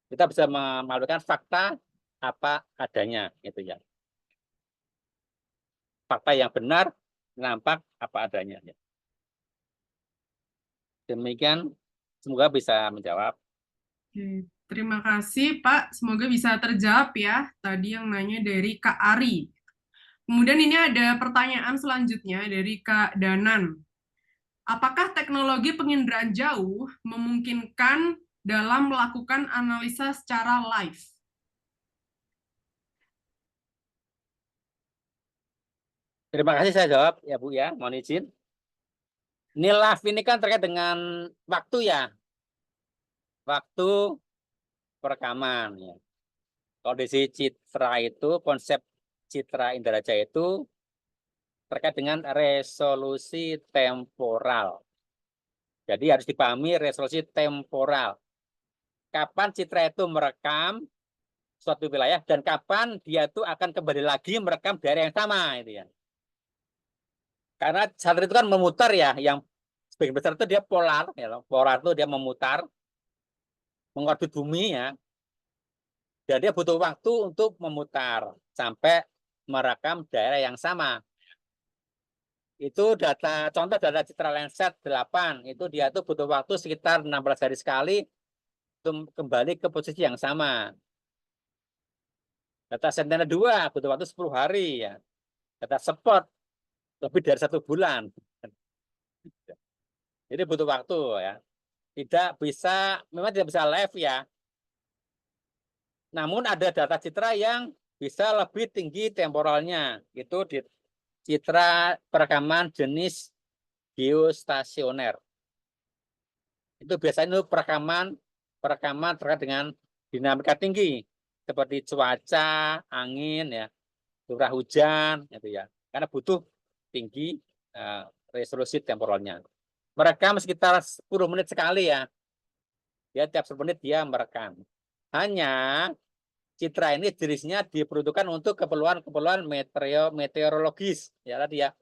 kita bisa memalukan fakta apa adanya gitu ya. Fakta yang benar nampak apa adanya. Demikian, semoga bisa menjawab. Oke, terima kasih Pak. Semoga bisa terjawab ya. Tadi yang nanya dari Kak Ari. Kemudian ini ada pertanyaan selanjutnya dari Kak Danan. Apakah teknologi penginderaan jauh memungkinkan dalam melakukan analisa secara live? Terima kasih, saya jawab ya Bu ya, mohon izin. Ini live ini kan terkait dengan waktu ya, waktu perekaman ya. Kondisi citra itu, konsep citra inderaja itu terkait dengan resolusi temporal. Jadi harus dipahami resolusi temporal. Kapan citra itu merekam suatu wilayah dan kapan dia itu akan kembali lagi merekam daerah yang sama itu ya. Karena satelit itu kan memutar ya, yang sebagian besar itu dia polar ya. Polar itu dia memutar mengorbit bumi ya. Dan dia butuh waktu untuk memutar sampai merekam daerah yang sama. Itu data, contoh data citra Landsat 8, itu dia tuh butuh waktu sekitar 16 hari sekali untuk kembali ke posisi yang sama. Data Sentinel-2 butuh waktu 10 hari ya. Data Spot lebih dari 1 bulan. Jadi butuh waktu ya. Tidak bisa, memang tidak bisa live ya. Namun ada data citra yang bisa lebih tinggi temporalnya. Itu di citra perekaman jenis geostasioner. Itu biasanya itu perekaman terkait dengan dinamika tinggi seperti cuaca, angin ya, curah hujan gitu ya. Karena butuh tinggi resolusi temporalnya. Merekam sekitar 10 menit sekali ya. Ya tiap 10 menit dia merekam. Hanya citra ini jenisnya diperuntukkan untuk keperluan meteorologis ya tadi ya.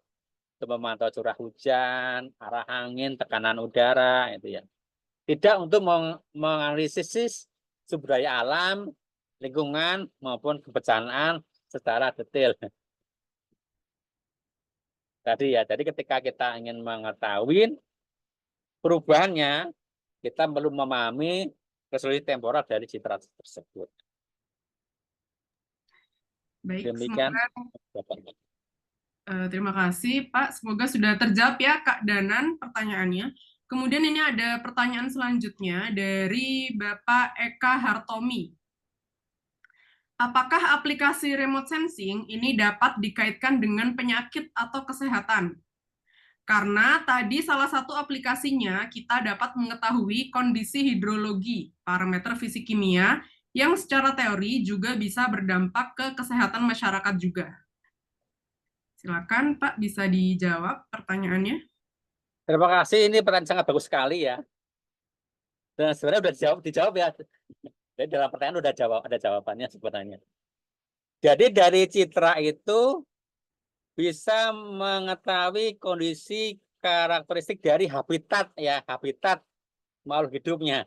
Untuk memantau curah hujan, arah angin, tekanan udara itu ya. Tidak untuk menganalisis sumber daya alam, lingkungan maupun kebencanaan secara detail. Tadi ya, jadi ketika kita ingin mengetahui perubahannya, kita perlu memahami resolusi temporal dari citra tersebut. Baik, Demikian. terima kasih Pak. Semoga sudah terjawab ya Kak Danan pertanyaannya. Kemudian ini ada pertanyaan selanjutnya dari Bapak Eka Hartomi. Apakah aplikasi remote sensing ini dapat dikaitkan dengan penyakit atau kesehatan? Karena tadi salah satu aplikasinya kita dapat mengetahui kondisi hidrologi, parameter fisik kimia, yang secara teori juga bisa berdampak ke kesehatan masyarakat juga. Silakan Pak, bisa dijawab pertanyaannya. Terima kasih, ini pertanyaan sangat bagus sekali ya. Dan sebenarnya sudah dijawab ya. Jadi dalam pertanyaan udah ada jawabannya sebenarnya. Jadi dari citra itu bisa mengetahui kondisi karakteristik dari habitat ya, habitat makhluk hidupnya,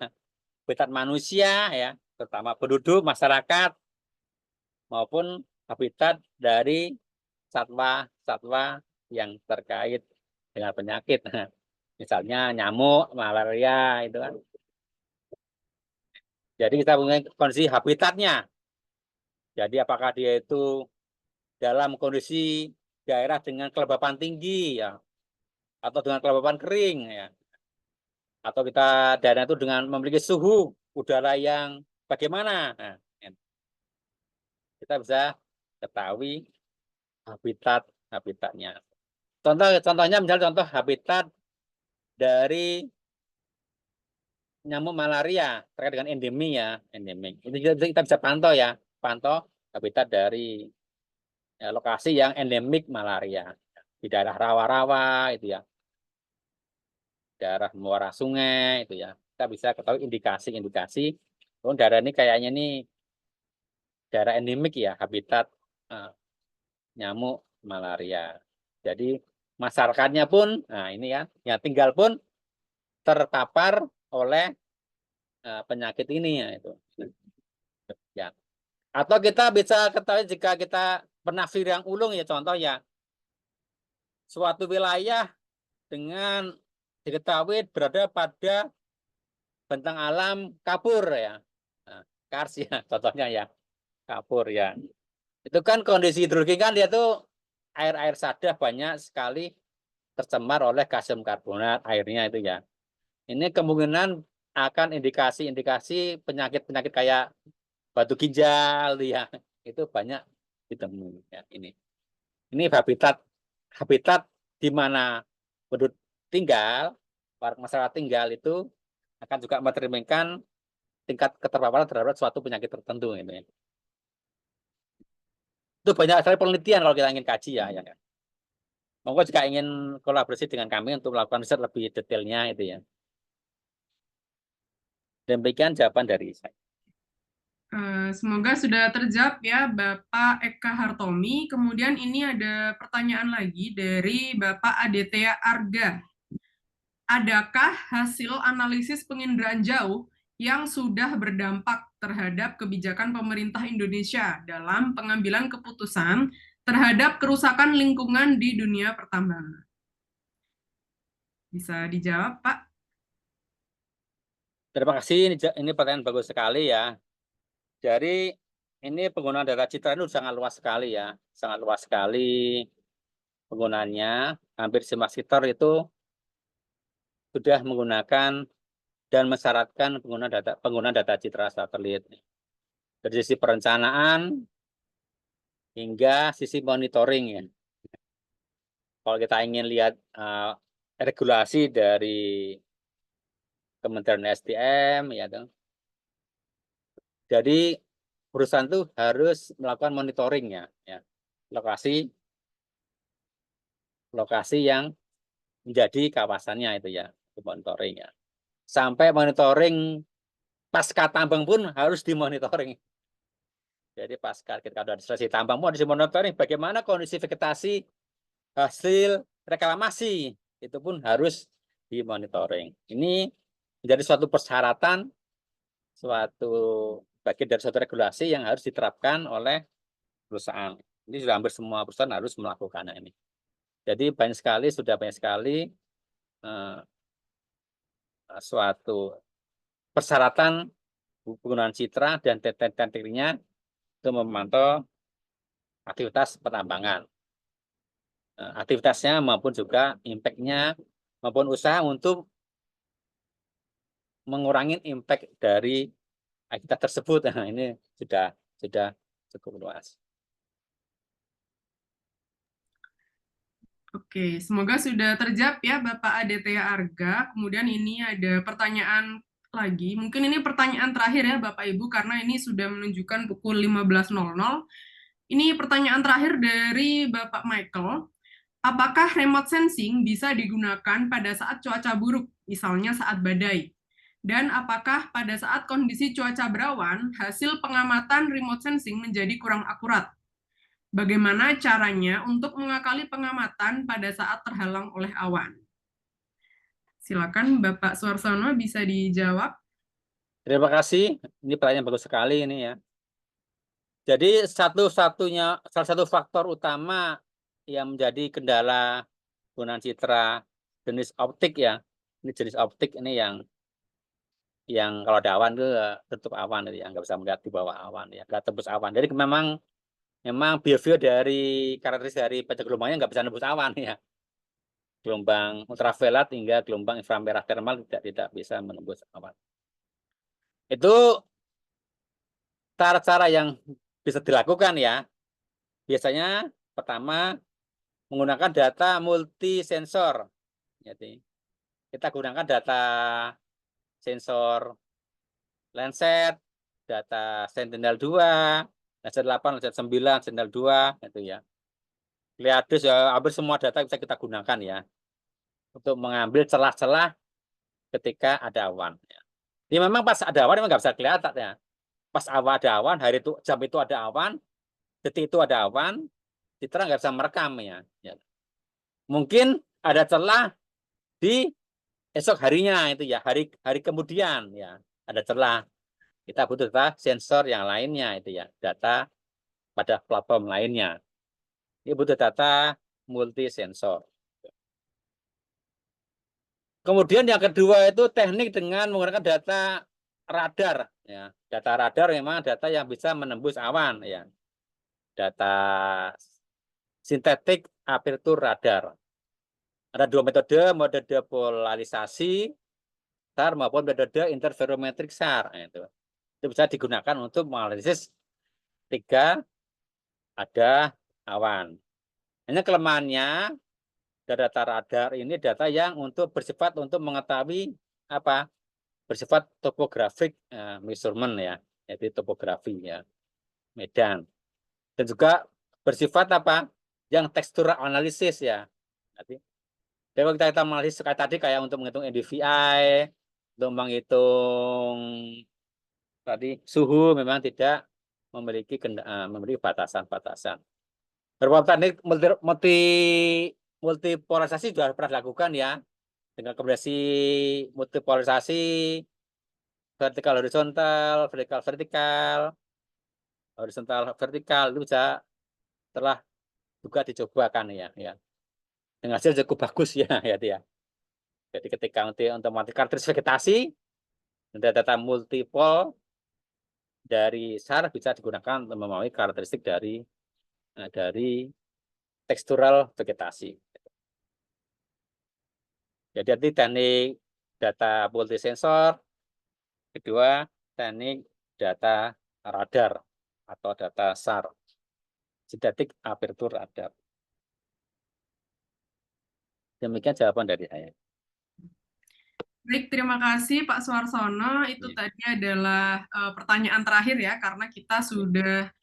habitat manusia ya, terutama penduduk masyarakat maupun habitat dari satwa-satwa yang terkait dengan penyakit. Misalnya nyamuk, malaria itu kan. Jadi kita punya kondisi habitatnya. Jadi apakah dia itu dalam kondisi daerah dengan kelembapan tinggi ya, atau dengan kelembapan kering ya, atau kita daerah itu dengan memiliki suhu udara yang bagaimana. Nah, kita bisa ketahui habitatnya. Contohnya misalnya contoh habitat dari nyamuk malaria terkait dengan endemi ya, endemik. Itu kita bisa pantau habitat dari lokasi yang endemik malaria di daerah rawa-rawa itu ya, daerah muara sungai itu ya. Kita bisa ketahui indikasi-indikasi. Oh, daerah ini kayaknya nih daerah endemik ya, habitat nyamuk malaria. Jadi masyarakatnya pun, nah ini ya, yang tinggal pun terpapar oleh penyakit ini ya itu. Ya. Atau kita bisa ketahui jika kita penafsir yang ulung ya, contoh ya, suatu wilayah dengan diketahui berada pada bentang alam kapur ya. Nah, kars ya contohnya ya, kapur ya. Itu kan kondisi hidrologi kan dia tuh air-air sadar banyak sekali tercemar oleh kalsium karbonat airnya itu ya. Ini kemungkinan akan indikasi-indikasi penyakit-penyakit kayak batu ginjal ya. Itu banyak ditemui ya ini. Ini habitat di mana penduduk tinggal, warga masyarakat tinggal itu akan juga mencerminkan tingkat keterpaparan terhadap suatu penyakit tertentu ini. Itu banyak sekali penelitian kalau kita ingin kaji ya. Monggo jika ingin kolaborasi dengan kami untuk melakukan riset lebih detailnya itu ya. Demikian jawaban dari saya. Semoga sudah terjawab ya Bapak Eka Hartomi. Kemudian ini ada pertanyaan lagi dari Bapak Aditya Arga. Adakah hasil analisis penginderaan jauh yang sudah berdampak terhadap kebijakan pemerintah Indonesia dalam pengambilan keputusan terhadap kerusakan lingkungan di dunia pertambangan? Bisa dijawab, Pak? Terima kasih, ini pertanyaan bagus sekali ya. Jadi ini penggunaan data citra itu sangat luas sekali ya, sangat luas sekali penggunaannya. Hampir semua sektor itu sudah menggunakan dan mensyaratkan penggunaan data citra satelit. Dari sisi perencanaan hingga sisi monitoring ya. Kalau kita ingin lihat regulasi dari Kementerian SDM ya tuh. Jadi perusahaan itu harus melakukan monitoring ya, lokasi yang menjadi kawasannya itu ya, monitoring ya. Sampai monitoring pasca tambang pun harus dimonitoring. Jadi pasca kita ada selesai tambang pun harus dimonitoring bagaimana kondisi vegetasi hasil reklamasi itu pun harus dimonitoring. Ini menjadi suatu persyaratan, suatu bagian dari suatu regulasi yang harus diterapkan oleh perusahaan. Ini sudah hampir semua perusahaan harus melakukannya ini. Jadi sudah banyak sekali suatu persyaratan penggunaan citra dan tekniknya untuk memantau aktivitas pertambangan. Aktivitasnya maupun juga impact-nya maupun usaha untuk mengurangi impact dari aktivitas tersebut. Nah, ini sudah cukup luas. Oke, semoga sudah terjawab ya Bapak Aditya Arga. Kemudian ini ada pertanyaan lagi. Mungkin ini pertanyaan terakhir ya Bapak Ibu, karena ini sudah menunjukkan pukul 15.00. Ini pertanyaan terakhir dari Bapak Michael. Apakah remote sensing bisa digunakan pada saat cuaca buruk, misalnya saat badai? Dan apakah pada saat kondisi cuaca berawan, hasil pengamatan remote sensing menjadi kurang akurat? Bagaimana caranya untuk mengakali pengamatan pada saat terhalang oleh awan? Silakan Bapak Suarsono bisa dijawab. Terima kasih. Ini pertanyaan bagus sekali ini ya. Jadi salah satu faktor utama yang menjadi kendala penggunaan citra jenis optik ya. Ini jenis optik ini yang kalau ada awan itu tertutup awan ya, nggak bisa melihat di bawah awan ya, nggak tembus awan. Jadi memang behavior dari karakteristik dari panca gelombangnya nggak bisa nembus awan ya. Gelombang ultraviolet hingga gelombang inframerah termal tidak bisa menembus awan. Itu cara-cara yang bisa dilakukan ya. Biasanya pertama menggunakan data multisensor. Jadi kita gunakan data sensor Landsat, data Sentinel-2, Landsat 8, Landsat 9, Sentinel-2 itu ya. Pleiades ya, hampir semua data bisa kita gunakan ya untuk mengambil celah-celah ketika ada awan. Ini memang pas ada awan memang nggak bisa kelihatan ya. Pas ada awan, hari itu jam itu ada awan, detik itu ada awan, citra nggak bisa merekam ya. Mungkin ada celah di esok harinya itu ya, hari kemudian ya ada celah. Kita butuh data sensor yang lainnya itu ya, data pada platform lainnya. Ini butuh data multi sensor. Kemudian yang kedua itu teknik dengan menggunakan data radar. Ya, data radar memang data yang bisa menembus awan. Ya, data sintetik aperture radar. Ada dua metode polarisasi SAR maupun metode interferometrik SAR. Nah, itu bisa digunakan untuk menganalisis ketika ada awan. Hanya kelemahannya data radar ini data yang bersifat untuk mengetahui apa? Bersifat topografik measurement ya, yaitu topografi ya, medan. Dan juga bersifat apa? Yang tekstural analisis ya. Nanti kalau kita analisis kayak tadi kayak untuk menghitung NDVI, untuk menghitung tadi suhu memang tidak memiliki batasan-batasan. Beberapa teknik multipolarisasi sudah pernah dilakukan ya, dengan kombinasi multipolarisasi vertikal horizontal, vertikal vertikal, horizontal vertikal itu bisa telah juga dicobakan ya, dengan hasil cukup bagus ya, ya. Jadi ketika untuk karakteristik vegetasi, data multipol dari SAR bisa digunakan untuk memahami karakteristik dari tekstural vegetasi. Jadi teknik data multisensor, kedua teknik data radar atau data SAR, sintetik aperture radar. Demikian jawaban dari saya. Baik, terima kasih Pak Suarsono. Itu tadi adalah pertanyaan terakhir ya, karena kita sudah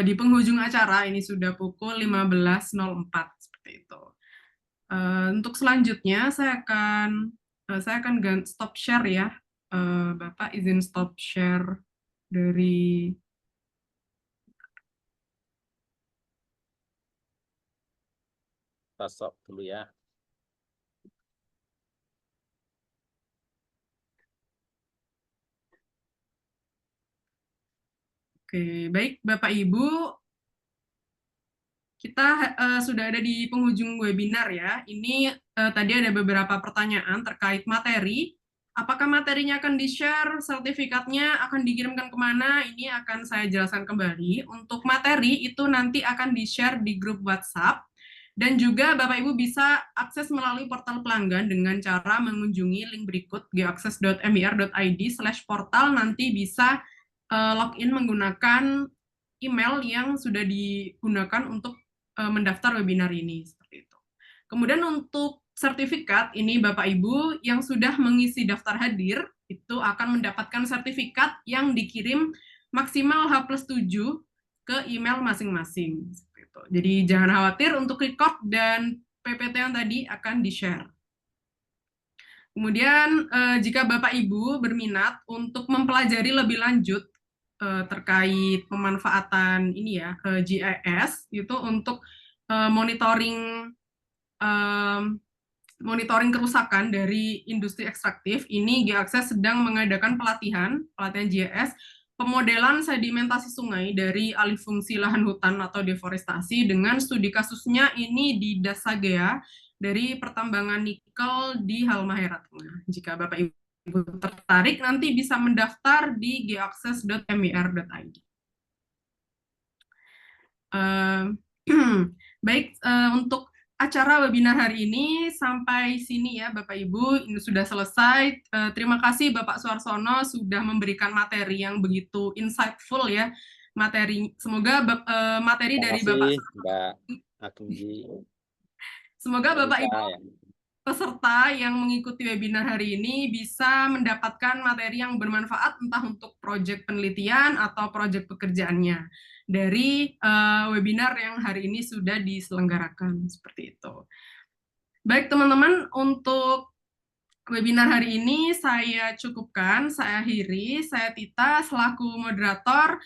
di penghujung acara, ini sudah pukul 15.04 seperti itu. Untuk selanjutnya saya akan stop share ya. Bapak izin stop share dari Stop dulu ya. Oke, baik Bapak Ibu, kita sudah ada di penghujung webinar ya. Ini tadi ada beberapa pertanyaan terkait materi. Apakah materinya akan di-share, sertifikatnya akan dikirimkan kemana? Ini akan saya jelaskan kembali. Untuk materi itu nanti akan di-share di grup WhatsApp. Dan juga Bapak Ibu bisa akses melalui portal pelanggan dengan cara mengunjungi link berikut geoaccess.mir.id/portal. Nanti bisa login menggunakan email yang sudah digunakan untuk mendaftar webinar ini. Seperti itu. Kemudian untuk sertifikat, ini Bapak Ibu yang sudah mengisi daftar hadir, itu akan mendapatkan sertifikat yang dikirim maksimal H+7 ke email masing-masing. Jadi jangan khawatir, untuk record dan PPT yang tadi akan di-share. Kemudian jika Bapak Ibu berminat untuk mempelajari lebih lanjut terkait pemanfaatan ini ya GIS itu untuk monitoring kerusakan dari industri ekstraktif, ini Geoaccess sedang mengadakan pelatihan GIS pemodelan sedimentasi sungai dari alih fungsi lahan hutan atau deforestasi dengan studi kasusnya ini di Dasagea dari pertambangan nikel di Halmahera Tengah. Jika Bapak Ibu tertarik, nanti bisa mendaftar di geoaccess.mir.id. Baik, untuk acara webinar hari ini sampai sini ya Bapak Ibu, ini sudah selesai. Terima kasih Bapak Suarsono sudah memberikan materi yang begitu insightful ya. Semoga materi dari Bapak Mbak Atumji. Semoga Bapak Ibu peserta yang mengikuti webinar hari ini bisa mendapatkan materi yang bermanfaat entah untuk proyek penelitian atau proyek pekerjaannya dari webinar yang hari ini sudah diselenggarakan seperti itu. Baik teman-teman, untuk webinar hari ini saya cukupkan, saya akhiri. Saya Tita selaku moderator,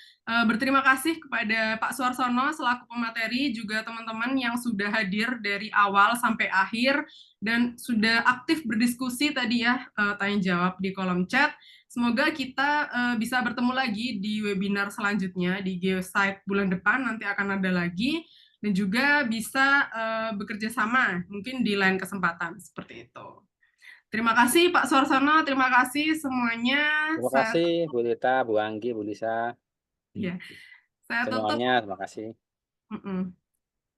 berterima kasih kepada Pak Suarsono selaku pemateri, juga teman-teman yang sudah hadir dari awal sampai akhir, dan sudah aktif berdiskusi tadi ya, tanya jawab di kolom chat. Semoga kita bisa bertemu lagi di webinar selanjutnya, di Geosite bulan depan, nanti akan ada lagi, dan juga bisa bekerja sama, mungkin di lain kesempatan, seperti itu. Terima kasih Pak Suarsono, terima kasih semuanya. Terima Saya, kasih Bu Tita, Bu Anggi, Bu Lisa, ya, saya tutup. semuanya. Terima kasih. Mm-mm.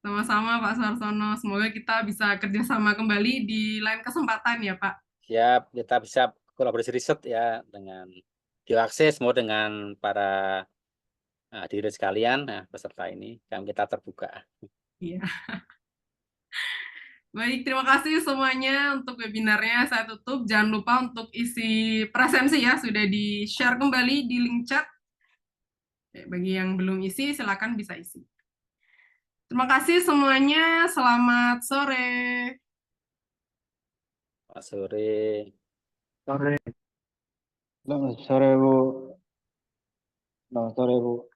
Sama-sama Pak Suarsono. Semoga kita bisa kerjasama kembali di lain kesempatan ya Pak. Siap, kita bisa kolaborasi riset ya dengan diakses mau dengan para hadirin sekalian, peserta ini, dan kita terbuka. Iya. Baik, terima kasih semuanya untuk webinarnya. Saya tutup. Jangan lupa untuk isi presensi ya, sudah di-share kembali di link chat. Bagi yang belum isi, silakan bisa isi. Terima kasih semuanya. Selamat sore. Selamat sore. Sore. Selamat sore, Bu. Selamat sore, Bu.